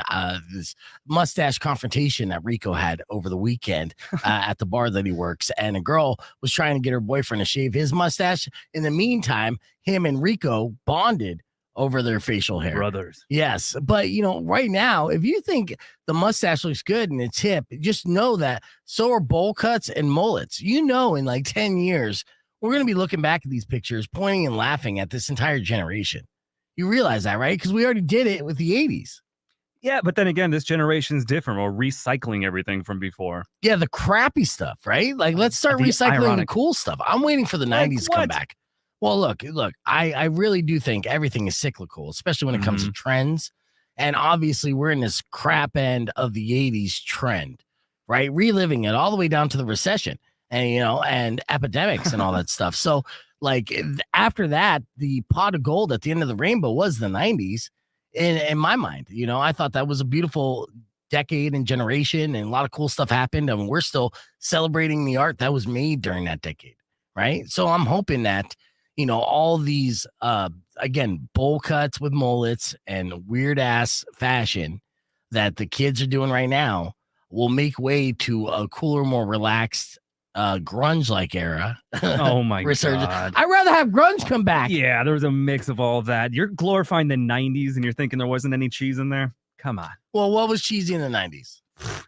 this mustache confrontation that Rico had over the weekend at the bar that he works. And a girl was trying to get her boyfriend to shave his mustache. In the meantime, him and Rico bonded over their facial hair. Brothers. Yes. But, right now, if you think the mustache looks good and it's hip, just know that so are bowl cuts and mullets. In like 10 years, we're going to be looking back at these pictures, pointing and laughing at this entire generation. You realize that, right? Because we already did it with the 80s. Yeah, but then again, this generation's different. We're recycling everything from before. Yeah, the crappy stuff, right? Like, let's start The recycling the ironic. cool stuff. I'm waiting for the Like 90s to come what? back. Well, look, I really do think everything is cyclical, especially when it comes to trends. And obviously, we're in this crap end of the 80s trend, right? Reliving it all the way down to the recession and, and epidemics and all that stuff. So like after that, the pot of gold at the end of the rainbow was the 90s. In my mind, I thought that was a beautiful decade and generation, and a lot of cool stuff happened, and we're still celebrating the art that was made during that decade, right? So I'm hoping that all these again, bowl cuts with mullets and weird ass fashion that the kids are doing right now will make way to a cooler, more relaxed grunge like era. Oh my resurgence. God. I'd rather have grunge come back. Yeah, there was a mix of all that. You're glorifying the 90s and you're thinking there wasn't any cheese in there? Come on. Well, what was cheesy in the 90s?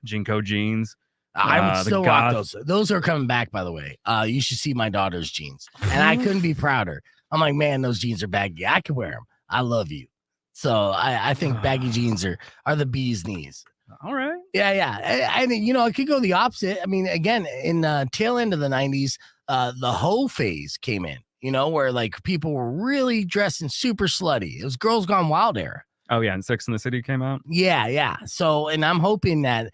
Jinko jeans. I would the still rock goth- those. Those are coming back, by the way. You should see my daughter's jeans. And I couldn't be prouder. I'm like, man, those jeans are baggy. I can wear them. I love you. So I think baggy jeans are the bee's knees. All right. Yeah. I mean, it could go the opposite. I mean, again, in tail end of the 90s, the hoe phase came in, where like people were really dressing super slutty. It was Girls Gone Wild era. Oh, yeah. And Sex and the City came out. Yeah. So, and I'm hoping that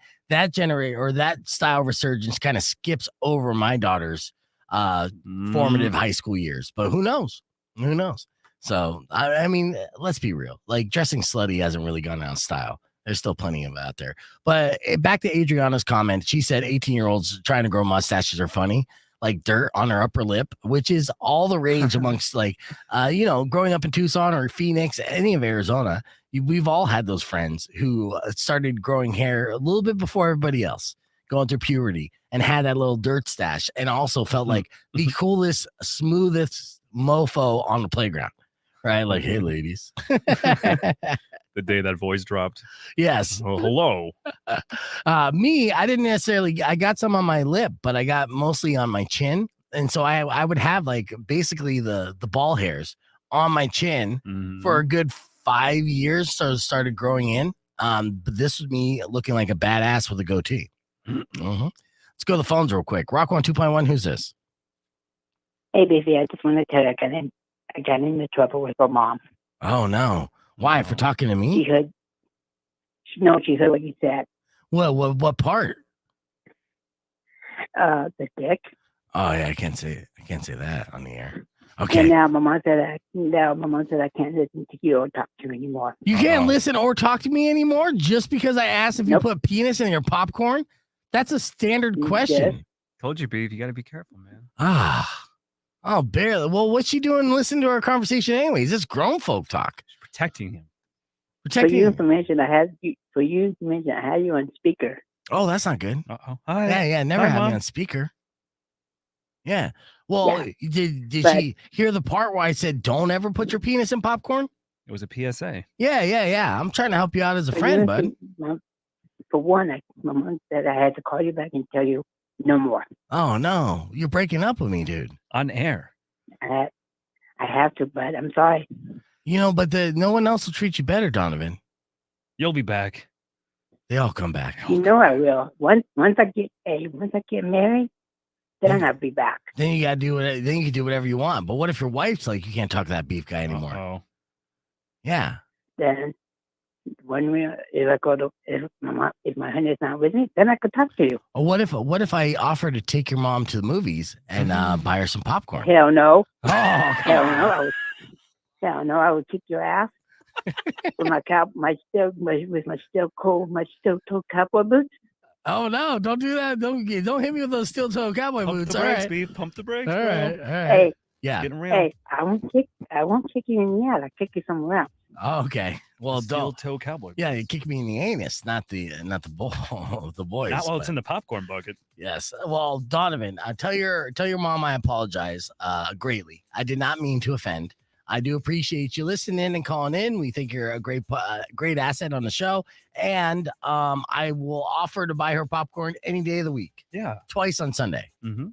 generate or that style resurgence kind of skips over my daughter's formative high school years. But who knows? So, I mean, let's be real. Like dressing slutty hasn't really gone out of style. There's still plenty of it out there. But back to Adriana's comment, she said 18-year-olds trying to grow mustaches are funny, like dirt on her upper lip, which is all the rage amongst like, growing up in Tucson or Phoenix, any of Arizona. We've all had those friends who started growing hair a little bit before everybody else, going through puberty, and had that little dirt stash, and also felt like the coolest, smoothest mofo on the playground, right? Like, hey, ladies. The day that voice dropped. Yes. Oh, hello. Me, I didn't necessarily. I got some on my lip, but I got mostly on my chin, and so I would have like basically the ball hairs on my chin for a good 5 years. So started growing in. But this was me looking like a badass with a goatee. Let's go to the phones real quick. Rock 1 2.1. Who's this? Hey, baby, I just want to tell you, I got into trouble with her mom. Oh no! Why? For talking to me? She heard what you said. What part? The dick. Oh yeah, I can't say that on the air. Okay. And now my mom said I can't listen to you or talk to you anymore. You can't listen or talk to me anymore just because I asked if you put penis in your popcorn? That's a standard question. Yes. Told you, Beef. You got to be careful, man. Oh, barely. Well, what's she doing listening to our conversation anyways? It's grown folk talk. She's protecting him. For your information, I had you on speaker. Oh, that's not good. Uh-oh. Yeah. Never had Mom. me on speaker. Yeah. Well, did she hear the part where I said, don't ever put your penis in popcorn? It was a PSA. Yeah. I'm trying to help you out as a friend, bud. For one, my mom said I had to call you back and tell you no more. Oh, no. You're breaking up with me, dude. On air. I have to, but I'm sorry. But no one else will treat you better, Donovan. You'll be back. They all come back. You know I will. Once I get married, then I'll be back. Then you gotta do it. Then you can do whatever you want. But what if your wife's like, you can't talk to that beef guy anymore? Oh. Yeah. Then if my honey's not with me, then I could talk to you. Or what if I offer to take your mom to the movies and buy her some popcorn? Hell no. Oh, Hell no. I would kick your ass with my steel toe cowboy boots. Oh no! Don't do that! Don't hit me with those steel toe cowboy Pump boots. the All brakes, right. Beef. Pump the brakes. All bro. right. Hey, Yeah. Getting real. hey, I won't kick you in the ass. I'll kick you somewhere else. Oh, okay. Well, Steel don't. toe cowboy. Yeah, you kick me in the anus, not the the boys. Not while it's but- in the popcorn bucket. Yes. Well, Donovan, tell your mom I apologize greatly. I did not mean to offend. I do appreciate you listening and calling in. We think you're a great asset on the show, and I will offer to buy her popcorn any day of the week. Yeah. Twice on Sunday. Mm-hmm.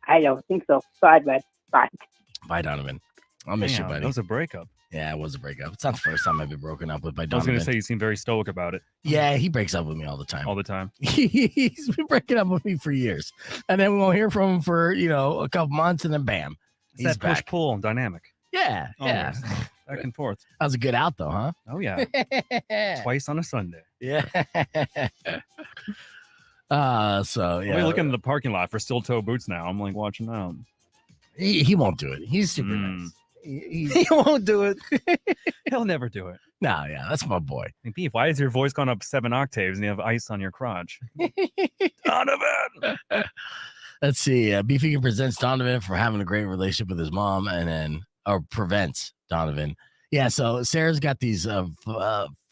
I don't think so. Sorry, but bye. Bye, Donovan. I'll miss you, buddy. That was a breakup. Yeah, it was a breakup. It's not the first time I've been broken up with by I was Donovan. going to say you seem very stoic about it. Yeah, he breaks up with me all the time. All the time. He's been breaking up with me for years, and then we won't hear from him for a couple months, and then bam, It's he's that back. push-pull dynamic. Yeah. Always. Back and forth. That was a good out though, huh? Oh, yeah. Twice on a Sunday. Yeah. So yeah. I'm looking in the parking lot for steel toe boots now. I'm like watching them. He won't do it. He's super nice. He won't do it. He'll never do it. No, yeah, that's my boy. Hey, Beef, why has your voice gone up 7 octaves and you have ice on your crotch? Donovan! Let's see. Beefy presents Donovan for having a great relationship with his mom, and then prevents Donovan. Yeah, so Sarah's got these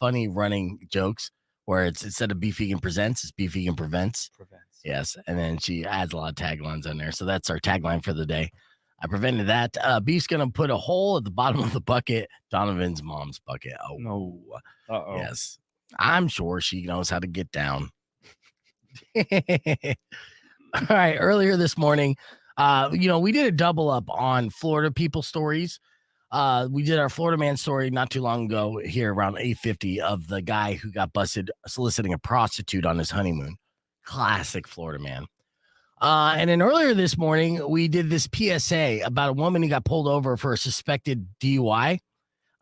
funny running jokes where it's instead of Beefy presents, it's Beefy prevents. Yes, and then she adds a lot of taglines on there. So that's our tagline for the day. I prevented that. Beef's gonna put a hole at the bottom of the bucket, Donovan's mom's bucket. Oh no. Uh-oh. Yes, I'm sure she knows how to get down. All right. Earlier this morning, we did a double up on Florida people stories. We did our Florida man story not too long ago here around 8:50 of the guy who got busted soliciting a prostitute on his honeymoon. Classic Florida man. And then earlier this morning, we did this PSA about a woman who got pulled over for a suspected DUI.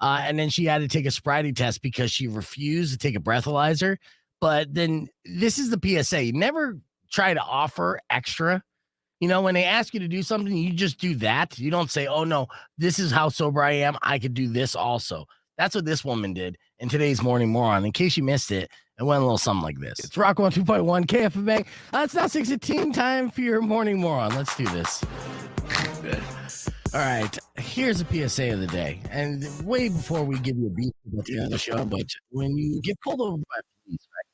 And then she had to take a sobriety test because she refused to take a breathalyzer. But then this is the PSA. You never try to offer extra. When they ask you to do something, you just do that. You don't say, oh, no, this is how sober I am. I could do this also. That's what this woman did in today's Morning Moron. In case you missed it, it went a little something like this. It's Rock 102.1 KFMA. It's now 6:18 time for your Morning Moron. Let's do this. All right. Here's a PSA of the day. And way before we give you a beat at the end of the show, but when you get pulled over by police, right?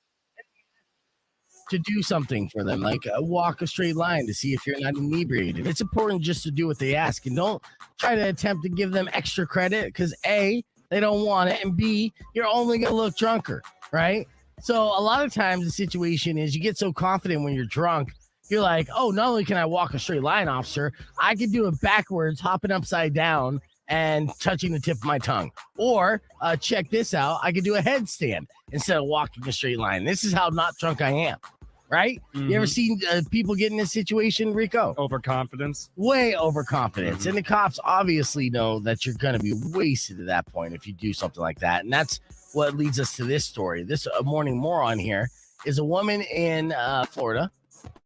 To do something for them, like walk a straight line to see if you're not inebriated. It's important just to do what they ask and don't try to attempt to give them extra credit because A, they don't want it, and B, you're only going to look drunker, right? So a lot of times the situation is you get so confident when you're drunk, you're like, oh, not only can I walk a straight line, officer, I can do it backwards, hopping upside down and touching the tip of my tongue. Or check this out, I could do a headstand instead of walking a straight line. This is how not drunk I am. Right? Mm-hmm. You ever seen people get in this situation, Rico? Overconfidence. Way overconfidence. Mm-hmm. And the cops obviously know that you're going to be wasted at that point if you do something like that. And that's what leads us to this story. This Morning Moron here is a woman in Florida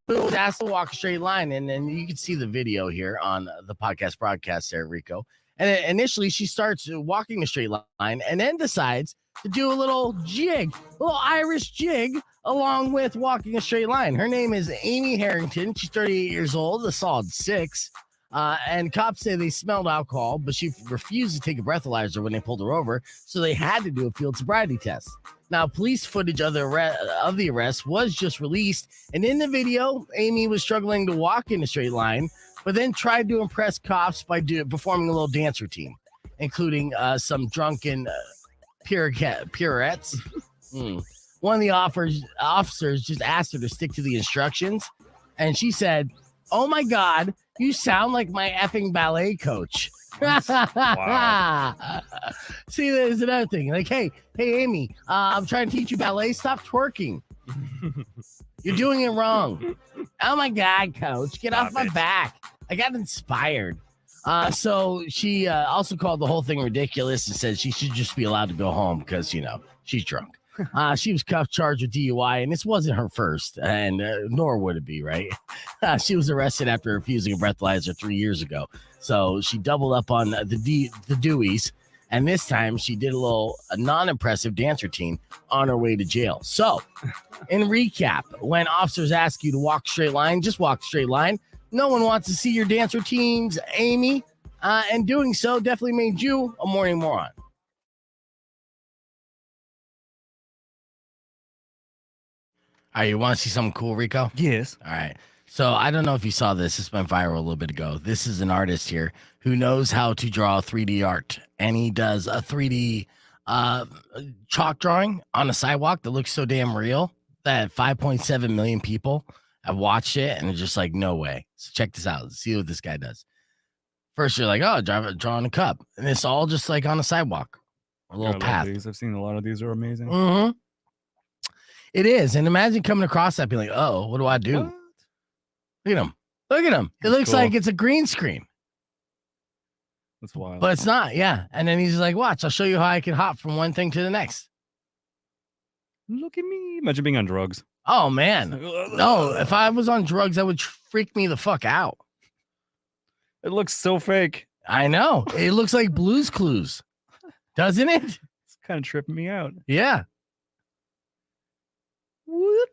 who was asked to walk a straight line. And then you can see the video here on the podcast broadcast there, Rico. And initially she starts walking a straight line and then decides to do a little jig, a little Irish jig, along with walking a straight line. Her name is Amy Harrington. She's 38 years old, a solid 6. And cops say they smelled alcohol, but she refused to take a breathalyzer when they pulled her over, so they had to do a field sobriety test. Now, police footage of the arrest was just released, and in the video, Amy was struggling to walk in a straight line, but then tried to impress cops by performing a little dance routine, including some drunken pirouettes. One of the officers just asked her to stick to the instructions, and she said, oh my God, you sound like my effing ballet coach. Wow. See, there's another thing. Like, hey, Amy, I'm trying to teach you ballet. Stop twerking. You're doing it wrong. Oh my God, coach, get off my back. I got inspired. So she also called the whole thing ridiculous and said she should just be allowed to go home because, she's drunk. She was cuffed, charged with DUI, and this wasn't her first, and nor would it be, right? She was arrested after refusing a breathalyzer 3 years ago. So she doubled up on the Deweys, and this time she did a non-impressive dance routine on her way to jail. So, in recap, when officers ask you to walk a straight line, just walk a straight line. No one wants to see your dance routines, Amy, and doing so definitely made you a morning moron. All right, you want to see something cool, Rico? Yes. All right. So I don't know if you saw this. This went viral a little bit ago. This is an artist here who knows how to draw 3D art, and he does a 3D chalk drawing on a sidewalk that looks so damn real that 5.7 million people have watched it, and it's just like, no way. So check this out. Let's see what this guy does. First, you're like, oh, drawing a cup, and it's all just like on a sidewalk, a little path. I've seen a lot of these. Are amazing. Mm-hmm. It is. And imagine coming across that, being like, oh, what do I do? What? Look at him. Look at him. It looks like it's a green screen. That's wild. But it's not, yeah. And then he's like, watch, I'll show you how I can hop from one thing to the next. Look at me. Imagine being on drugs. Oh, man. No, if I was on drugs, that would freak me the fuck out. It looks so fake. I know. It looks like Blue's Clues, doesn't it? It's kind of tripping me out. Yeah. Whoop.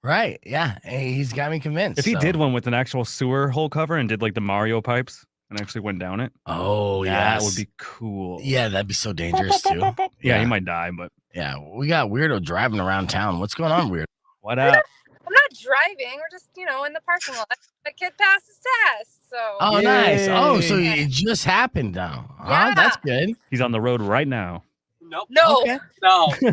Right. Yeah. Hey, he's got me convinced. If he did one with an actual sewer hole cover and did like the Mario pipes and actually went down it. Oh, that yes. would be cool. Yeah, that'd be so dangerous too. Yeah, he might die, but yeah, we got Weirdo driving around town. What's going on, Weirdo? what up? I'm not driving. We're just, in the parking lot. My kid passed his test, so. Oh, nice. Oh, so Yay. it just happened now. Yeah. That's good. He's on the road right now. Nope. No. Okay. No. No.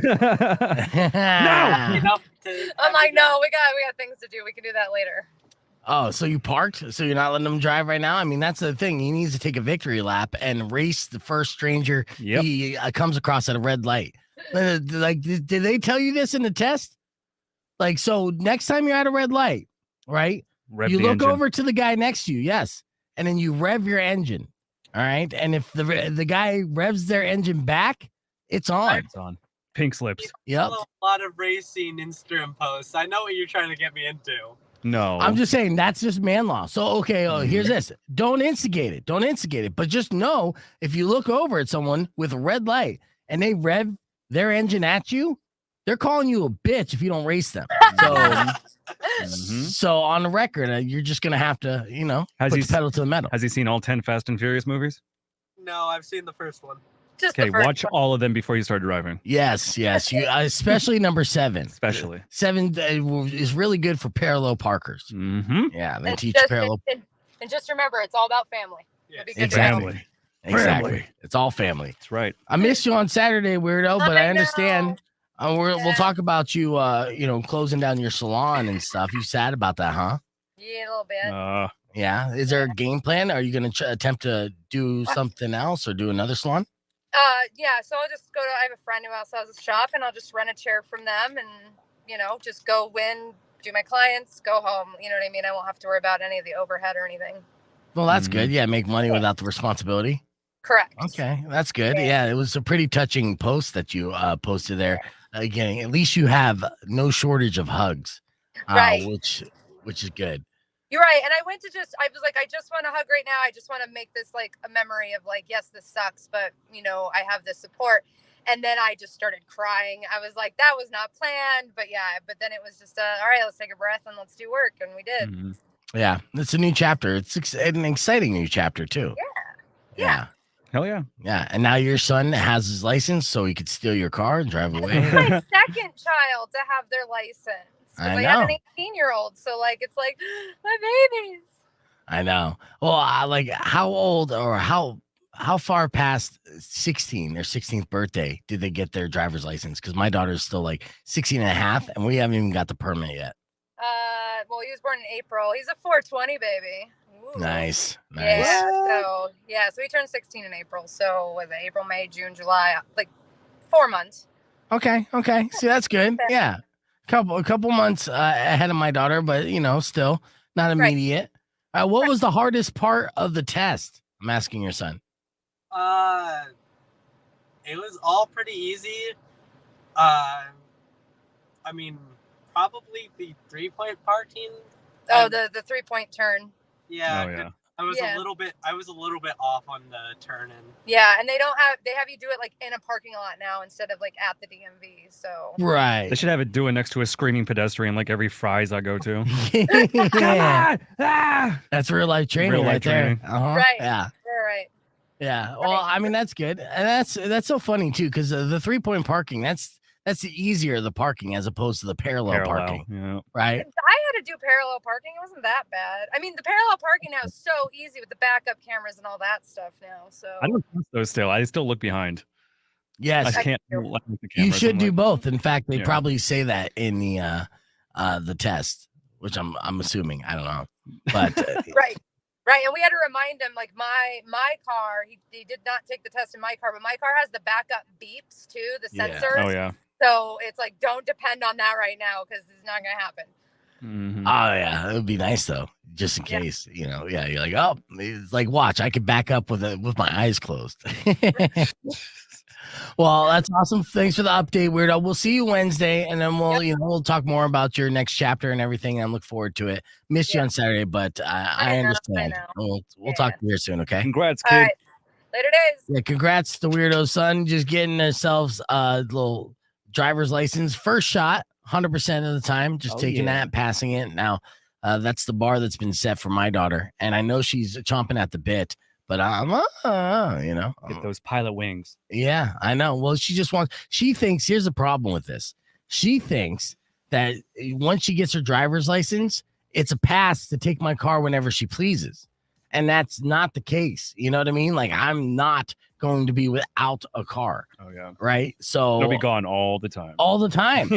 Enough to I'm like, no, we got things to do. We can do that later. Oh, so you parked? So you're not letting him drive right now? I mean, that's the thing. He needs to take a victory lap and race the first stranger he comes across at a red light. Like, did they tell you this in the test? Like, so next time you're at a red light, right? Rev you the look engine. over to the guy next to you, yes, and then you rev your engine. All right, and if the guy revs their engine back, it's on. It's on. Pink slips. Yep. a lot of racing Instagram posts. I know what you're trying to get me into. No. I'm just saying that's just man law. So, okay, here's this. Don't instigate it. Don't instigate it. But just know if you look over at someone with a red light and they rev their engine at you, they're calling you a bitch if you don't race them. So, so on the record, you're just going to have to, put the pedal to the metal. Has he seen all 10 Fast and Furious movies? No, I've seen the first one. Just Okay, the first watch one. all of them before you start driving. Yes. You especially number 7. Especially. 7 is really good for parallel parkers. Mm-hmm. Yeah, they And teach just, parallel. and just remember, it's all about family. Yes. It'll be good Exactly. Exactly. Family. It's all family. That's right. I missed you on Saturday, Weirdo, but I I understand. know. We'll talk about you, closing down your salon and stuff. You sad about that, huh? Yeah, a little bit. Yeah. Is there a game plan? Are you going to attempt to do something else or do another salon? Yeah, so I'll just go to, I have a friend who also has a shop, and I'll just rent a chair from them and, just go in, do my clients, go home. You know what I mean? I won't have to worry about any of the overhead or anything. Well, that's good. Yeah. Make money without the responsibility. Correct. Okay. That's good. Yeah. It was a pretty touching post that you posted there. Again, at least you have no shortage of hugs, Right. which is good. You're right. And I was like, I just want a hug right now. I just want to make this like a memory of like, yes, this sucks, but I have this support. And then I just started crying. I was like, that was not planned, but then it was just, all right, let's take a breath and let's do work. And we did. Mm-hmm. Yeah. It's a new chapter. It's an exciting new chapter too. Yeah. Hell yeah. Yeah. And now your son has his license so he could steal your car and drive away. It's my second child to have their license. I have know. an 18-year-old. So like, it's like my babies. I know. Well, how old or how far past 16, their 16th birthday, did they get their driver's license? Because my daughter's still like 16 and a half, and we haven't even got the permit yet. Well, he was born in April. He's a 420 baby. Ooh. Nice. Yeah. So he turned 16 in April. So was it April, May, June, July? Like 4 months. Okay. See, that's good. Yeah. A couple months ahead of my daughter, but still not immediate. What was the hardest part of the test? I'm asking your son. It was all pretty easy. Probably the 3-point parking. Oh, the 3-point turn. Yeah. Oh, yeah. I was a little bit off on the turn in. Yeah, and they have you do it like in a parking lot now instead of like at the DMV. So Right. They should have it do it next to a screaming pedestrian like every Fry's I go to. Yeah. Ah! That's real life training Real life right there. training. Uh-huh. Right. Yeah. You're right. Yeah. Well, I mean, that's good. And that's so funny too, because the 3-point parking, that's the easier the parking as opposed to the parallel parking. Yeah. Right. I had to do parallel parking. It wasn't that bad. I mean, the parallel parking now is so easy with the backup cameras and all that stuff now. So I don't trust those still. I still look behind. Yes. I can't look at the You cameras. should I'm do like, both. In fact, they Yeah. probably say that in the test, which I'm assuming. I don't know. But Right, and we had to remind him, like my car, he did not take the test in my car, but my car has the backup beeps too, the Yeah. sensors. Oh yeah. So it's like, don't depend on that right now because it's not gonna happen. Mhm. oh yeah, it would be nice though, just in case, Yeah, you're like, oh, it's like, watch, I could back up with my eyes closed. Well, that's awesome. Thanks for the update, Weirdo. We'll see you Wednesday, and then we'll talk more about your next chapter and everything. And I look forward to it. Missed you on Saturday, but I understand. We'll talk to you here soon, okay? Congrats, All kid. right. Later days. Yeah, congrats to Weirdo's son. Just getting themselves a little driver's license. First shot, 100% of the time. Just taking that, passing it. Now, that's the bar that's been set for my daughter. And I know she's chomping at the bit. But Get those pilot wings. Yeah, I know. Well, she thinks, here's the problem with this. She thinks that once she gets her driver's license, it's a pass to take my car whenever she pleases. And that's not the case. You know what I mean? Like, I'm not going to be without a car. Oh, yeah. Right? So they'll be gone all the time. All the time.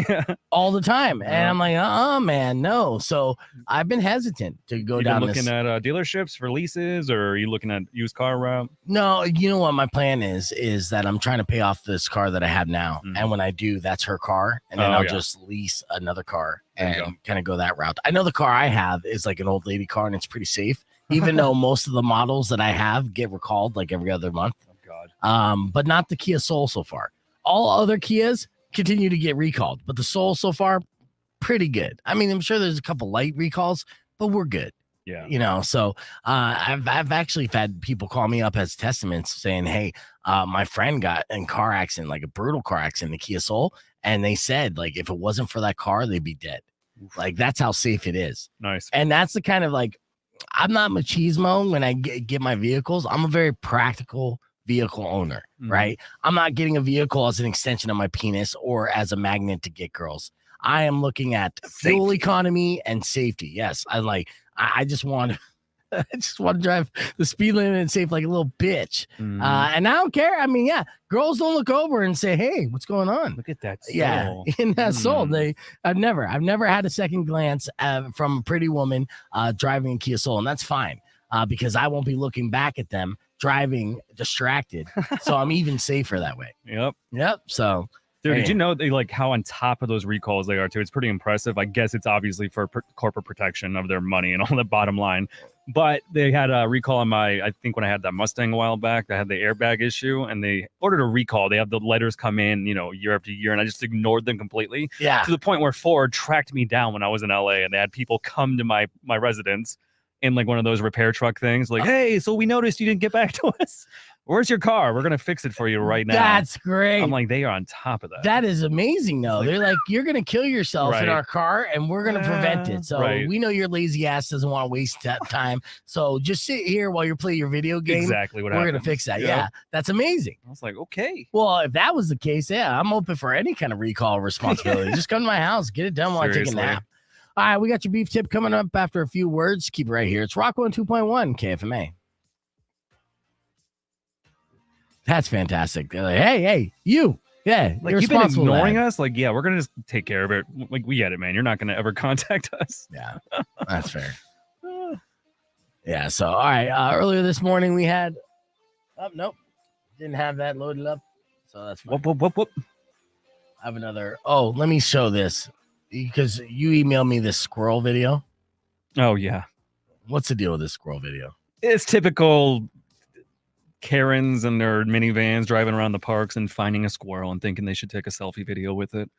All the time. And I'm like, man, no. So I've been hesitant to go down looking at dealerships for leases, or are you looking at used car route? No, you know what my plan is that I'm trying to pay off this car that I have now. And when I do, that's her car. And then I'll just lease another car and kind of go that route. I know the car I have is like an old lady car and it's pretty safe, even though most of the models that I have get recalled like every other month. But not the Kia Soul so far. All other Kias continue to get recalled, but the Soul so far, pretty good. I mean, I'm sure there's a couple light recalls, but we're good. Yeah. So I've actually had people call me up as testaments saying, hey, my friend got in car accident, like a brutal car accident, the Kia Soul. And they said, like, if it wasn't for that car, they'd be dead. Like, that's how safe it is. Nice. And that's the kind of like, I'm not machismo when I get my vehicles. I'm a very practical vehicle owner, right? I'm not getting a vehicle as an extension of my penis or as a magnet to get girls. I am looking at fuel economy and safety. Yes, I just want to drive the speed limit and safe like a little bitch. And I don't care. I mean, girls don't look over and say, "Hey, what's going on?" Look at that soul. Yeah, in that soul. I've never had a second glance from a pretty woman driving a Kia Soul, and that's fine because I won't be looking back at them driving distracted. So I'm even safer that way. Yep. So. Dude, did you know they like how on top of those recalls they are too? It's pretty impressive. I guess it's obviously for corporate protection of their money and all the bottom line. But they had a recall on I think when I had that Mustang a while back, I had the airbag issue and they ordered a recall. They have the letters come in, year after year, and I just ignored them completely. Yeah. To the point where Ford tracked me down when I was in LA and they had people come to my residence in like one of those repair truck things, like, hey, so we noticed you didn't get back to us. Where's your car? We're going to fix it for you right now. That's great. I'm like, they are on top of that. That is amazing, though. They're like, you're going to kill yourself in our car, and we're going to prevent it. So we know your lazy ass doesn't want to waste time. So just sit here while you play your video game. Exactly what we're happened. going to fix that. Yep. Yeah, that's amazing. I was like, okay. Well, if that was the case, I'm open for any kind of recall responsibility. Just come to my house, get it done while I take a nap. All right, we got your beef tip coming up after a few words. Keep it right here. It's Rock 102.1 KFMA. That's fantastic. They're like, hey, you. Yeah, like you've been ignoring us. Like, we're gonna just take care of it. Like, we get it, man. You're not gonna ever contact us. Yeah, that's fair. Yeah. So, all right. Earlier this morning we had. Oh, nope, didn't have that loaded up. So that's fine. Whoop. I have another. Oh, let me show this because you emailed me this squirrel video. Oh yeah. What's the deal with this squirrel video? It's typical Karens and their minivans driving around the parks and finding a squirrel and thinking they should take a selfie video with it.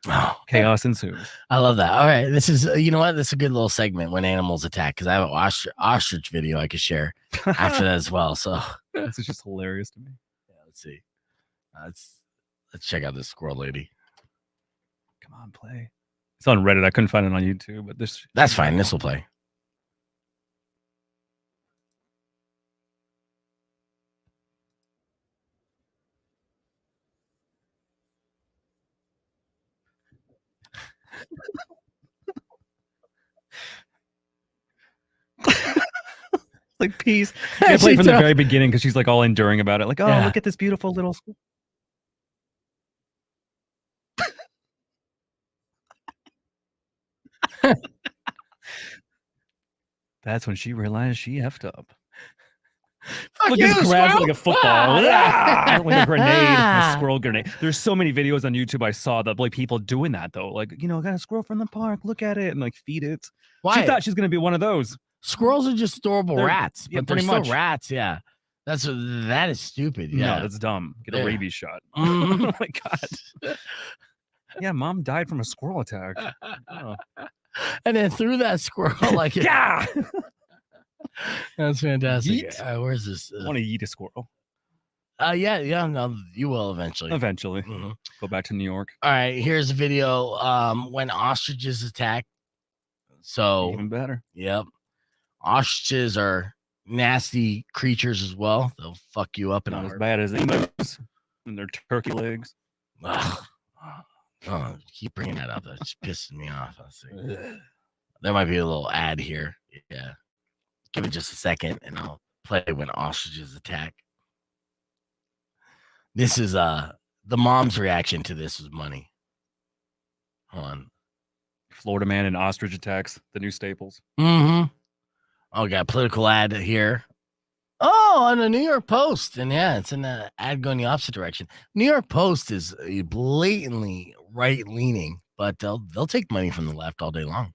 Chaos ensues. I love that. All right. This is, you know what? This is a good little segment when animals attack because I have an ostrich video I could share after that as well. So this is just hilarious to me. Yeah, let's see. Let's check out this squirrel lady. Come on, play. It's on Reddit. I couldn't find it on YouTube, but that's fine. This will play. Like peace. I play from the very beginning because she's like all enduring about it. Like, oh, look at this beautiful little school. That's when she realized she effed up. Look, just grabs like a football, like a grenade, a squirrel grenade. There's so many videos on YouTube I saw that like people doing that though. Like, I got a squirrel from the park. Look at it and like feed it. Why? She thought she's gonna be one of those. Squirrels are just adorable rats, but they're still rats. Yeah. That is stupid. Yeah, No, that's dumb. Get a rabies shot. Mhm. Oh my god. Yeah, mom died from a squirrel attack. Oh. And then threw that squirrel like Yeah. That's fantastic. Yeet. Where's this? I want to eat a squirrel. Yeah. No, you will eventually. Eventually. Mhm. Go back to New York. All right, here's a video. When ostriches attack. So Even better. Yep. Ostriches are nasty creatures as well. They'll fuck you up in Not a as bad as emus and their turkey legs. Ugh. Oh, keep bringing that up. That's pissing me off. There might be a little ad here. Yeah. Give it just a second and I'll play when ostriches attack. This is the mom's reaction to this was money. Hold on. Florida man and ostrich attacks, the new staples. Mm-hmm. Oh, got a political ad here. Oh, on the New York Post. And yeah, it's in the ad going the opposite direction. New York Post is blatantly right-leaning, but they'll take money from the left all day long.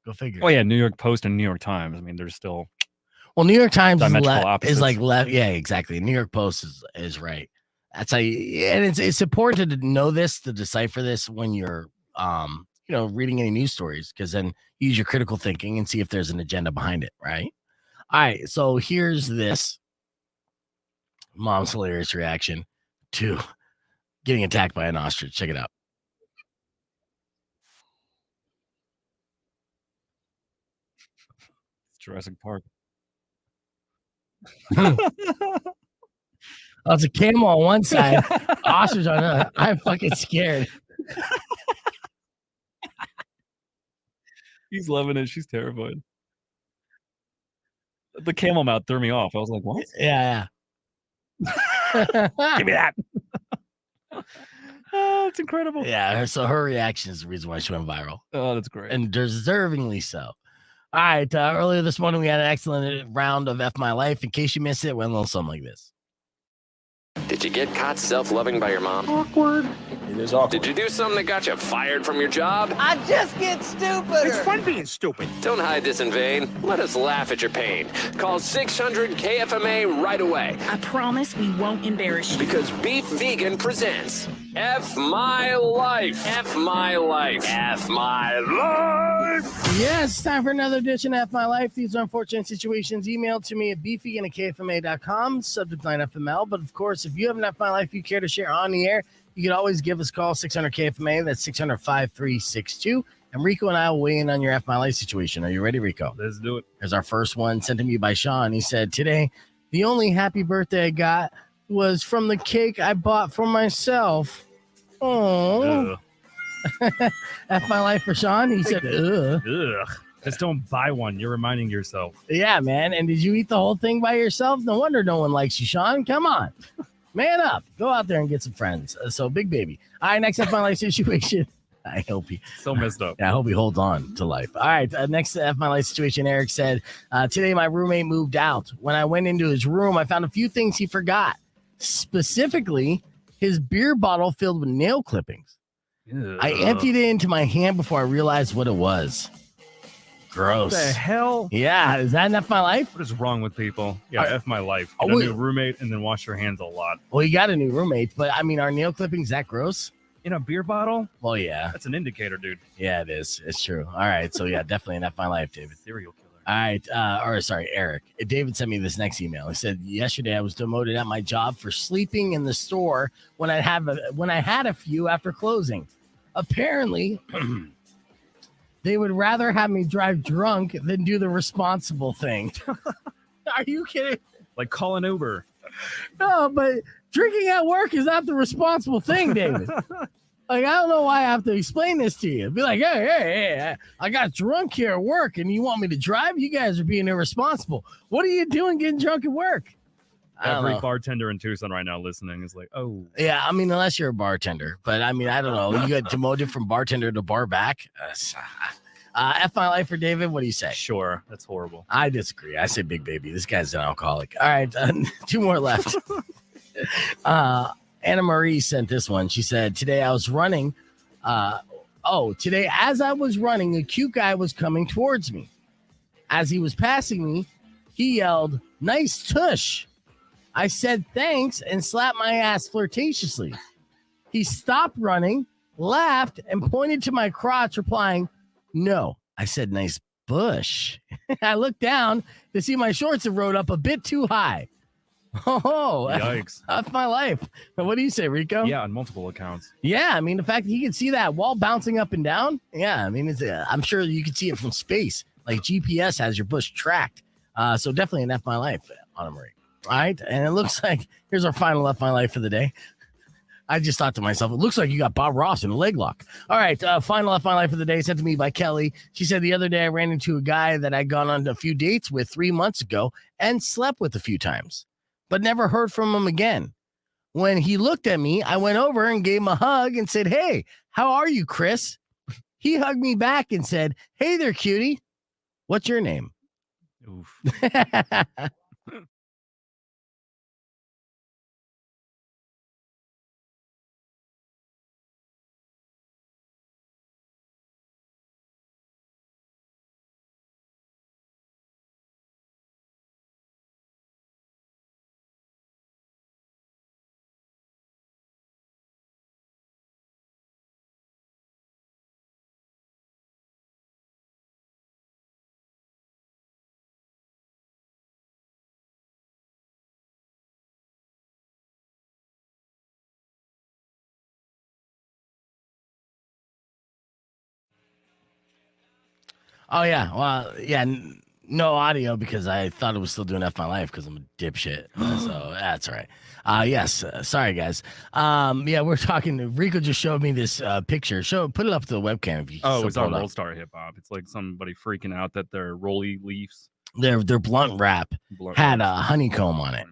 Go figure. Oh yeah, New York Post and New York Times. I mean, they're still Well, New York Times diametrical is like opposites. left. Yeah, exactly. New York Post is right. That's how you, and it's important to know this, to decipher this when you're reading any news stories, because then use your critical thinking and see if there's an agenda behind it, right? All right, so here's this mom's hilarious reaction to getting attacked by an ostrich. Check it out. Jurassic Park. Oh, it's a camel on one side, ostrich on the other. I'm fucking scared. He's loving it. She's terrified. The camel mouth threw me off. I was like, what? Yeah. Give me that. Oh, it's incredible. Yeah, so her reaction is the reason why she went viral. Oh, that's great. And deservingly so. All right, earlier this morning, we had an excellent round of F My Life. In case you missed it, it went a little something like this. Did you get caught self-loving by your mom? Awkward. It is awkward. Did you do something that got you fired from your job? I just get stupid. It's fun being stupid. Don't hide this in vain. Let us laugh at your pain. Call 600 KFMA right away. I promise we won't embarrass you. Because Beef Vegan presents F My Life. F My Life. F My Life. Yes, time for another edition of F My Life. These are unfortunate situations emailed to me at beefvegan@kfma.com, subject line FML. But of course, if you have an F My Life you care to share on the air, you can always give us a call, 600 KFMA. That's 600-5362. And Rico and I will weigh in on your F My Life situation. Are you ready, Rico? Let's do it. Here's our first one, sent to me by Sean. He said, today, the only happy birthday I got was from the cake I bought for myself. Oh. F My Life for Sean. He said, ugh. Ugh. Just don't buy one. You're reminding yourself. Yeah, man. And did you eat the whole thing by yourself? No wonder no one likes you, Sean. Come on. Man up. Go out there and get some friends. So, big baby. All right, next F My Life situation. I hope he So messed up. I hope he holds on to life. All right, next F My Life situation. Eric said, today my roommate moved out. When I went into his room, I found a few things he forgot. Specifically, his beer bottle filled with nail clippings. Ugh. I emptied it into my hand before I realized what it was. Gross. What the hell? Yeah, is that F My Life? What is wrong with people? Yeah, F my life. Oh, Get a wait. new roommate and then wash your hands a lot. Well, you got a new roommate, but I mean, are nail clippings that gross? In a beer bottle? Well, yeah. That's an indicator, dude. Yeah, it is. It's true. All right, so yeah, definitely an F My Life, David. Serial killer. All right, Eric. David sent me this next email. He said, yesterday I was demoted at my job for sleeping in the store when I had a few after closing. Apparently, they would rather have me drive drunk than do the responsible thing. Are you kidding? Like call an Uber. No, but drinking at work is not the responsible thing, David. Like, I don't know why I have to explain this to you. Be like, hey, I got drunk here at work and you want me to drive? You guys are being irresponsible. What are you doing getting drunk at work? Every bartender in Tucson right now listening is like, oh. Yeah, I mean, unless you're a bartender. But, I mean, I don't know. You got demoted from bartender to bar back. F My Life for David. What do you say? Sure. That's horrible. I disagree. I say big baby. This guy's an alcoholic. All right, two more left. Anna Marie sent this one. She said, today I was running. Today as I was running, a cute guy was coming towards me. As he was passing me, He yelled, "Nice tush." I said thanks and slapped my ass flirtatiously. He stopped running, laughed, and pointed to my crotch, replying, "No." I said, "Nice bush." I looked down to see my shorts had rode up a bit too high. Oh, Yikes. That's my life. What do you say, Rico? Yeah, on multiple accounts. Yeah, I mean, the fact that he can see that wall bouncing up and down. Yeah, I mean, I'm sure you can see it from space. Like GPS has your bush tracked. So definitely an F my life, Anna Marie. All right. And it looks like here's our final F my life for the day. I just thought to myself, it looks like you got Bob Ross in a leg lock. All right. Final F my life for the day sent to me by Kelly. She said the other day I ran into a guy that I'd gone on a few dates with 3 months ago and slept with a few times, but never heard from him again. When he looked at me, I went over and gave him a hug and said, "Hey, how are you, Chris?" He hugged me back and said, "Hey there, cutie. What's your name?" Oof. Oh, yeah. Well, yeah. No audio because I thought it was still doing F my life because I'm a dipshit. So that's all right. Yes. Sorry, guys. Yeah, we're talking. Rico just showed me this picture. Put it up to the webcam if you Oh, it's on Roll World Star Hip Hop. It's like somebody freaking out that their rolly leaves. Their blunt wrap had a honeycomb on it.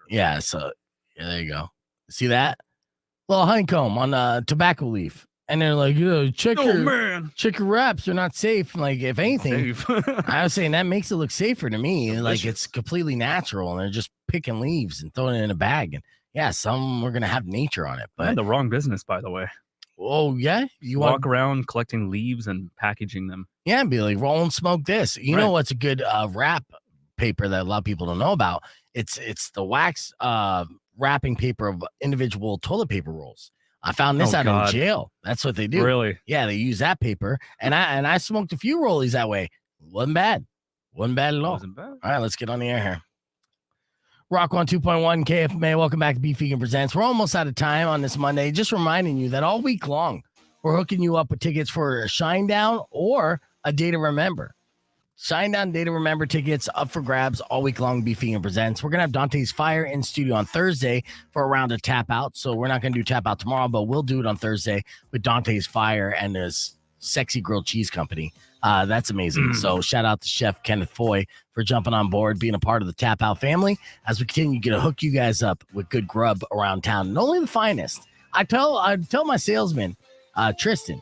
Yeah. So yeah, there you go. See that? Little honeycomb on a tobacco leaf. And they're like, check your wraps. They're not safe. Like, if anything, I was saying that makes it look safer to me. Delicious. Like, it's completely natural. And they're just picking leaves and throwing it in a bag. And yeah, some are going to have nature on it. But But the wrong business, by the way. oh, yeah. You Walk around collecting leaves and packaging them. Yeah, be like, roll and smoke this. You know what's a good wrap paper that a lot of people don't know about? It's the wax wrapping paper of individual toilet paper rolls. I found this out in jail. That's what they do. Really? Yeah, they use that paper. And I smoked a few rollies that way. Wasn't bad. Wasn't bad at all. Wasn't bad. All right, let's get on the air here. Rock 102.1 KFMA. Welcome back to Beef Vegan Presents. We're almost out of time on this Monday. Just reminding you that all week long, we're hooking you up with tickets for a Shinedown or a Day to Remember. Shinedown, Day to Remember tickets up for grabs all week long. Beef Vegan Presents. We're going to have Dante's Fire in studio on Thursday for a round of tap out. So we're not going to do tap out tomorrow, but we'll do it on Thursday with Dante's Fire and his Sexy Grilled Cheese Company. That's amazing. So shout out to Chef Kenneth Foy for jumping on board, being a part of the Tap Out family as we continue to hook you guys up with good grub around town and only the finest. I tell my salesman, Tristan,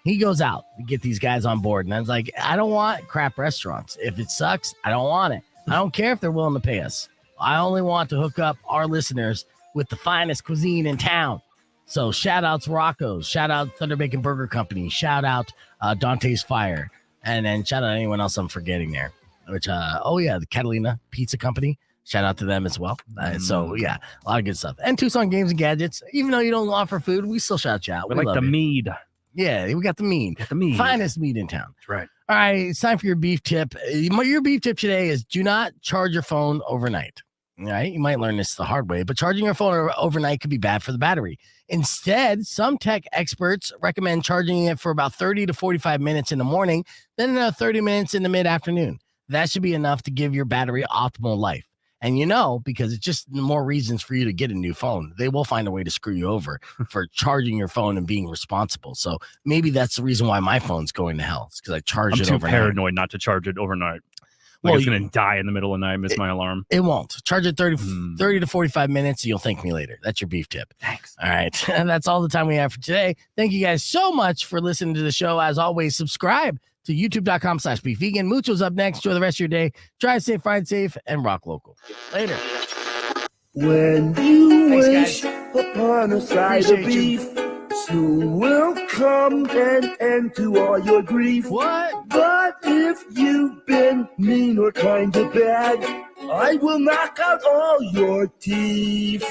he goes out to get these guys on board. And I was like, I don't want crap restaurants. If it sucks, I don't want it. I don't care if they're willing to pay us. I only want to hook up our listeners with the finest cuisine in town. So shout out to Rocco's, shout out Thunder Bacon Burger Company, shout out Dante's Fire, and then shout out anyone else I'm forgetting there. Which, the Catalina Pizza Company. Shout out to them as well. So, yeah, a lot of good stuff. And Tucson Games and Gadgets. Even though you don't offer food, we still shout you out. We like the mead. Yeah, we got the mead. Finest meat in town. That's right. All right, it's time for your beef tip. Your beef tip today is do not charge your phone overnight. All right, you might learn this the hard way, but charging your phone overnight could be bad for the battery. Instead, some tech experts recommend charging it for about 30 to 45 minutes in the morning, then another 30 minutes in the mid-afternoon. That should be enough to give your battery optimal life. And because it's just more reasons for you to get a new phone. They will find a way to screw you over for charging your phone and being responsible. So maybe that's the reason why my phone's going to hell. It's because I charge it overnight. I'm too paranoid not to charge it overnight. It's going to die in the middle of the night, miss my alarm. It won't. Charge it 30 to 45 minutes, and you'll thank me later. That's your beef tip. Thanks. All right. And that's all the time we have for today. Thank you guys so much for listening to the show. As always, subscribe to youtube.com/beefvegan. Mucho's up next. Enjoy the rest of your day. Drive safe, ride safe, and rock local. Later. When you wish upon a side of beef, soon will come an end to all your grief. What? But if you've been mean or kinda bad, I will knock out all your teeth.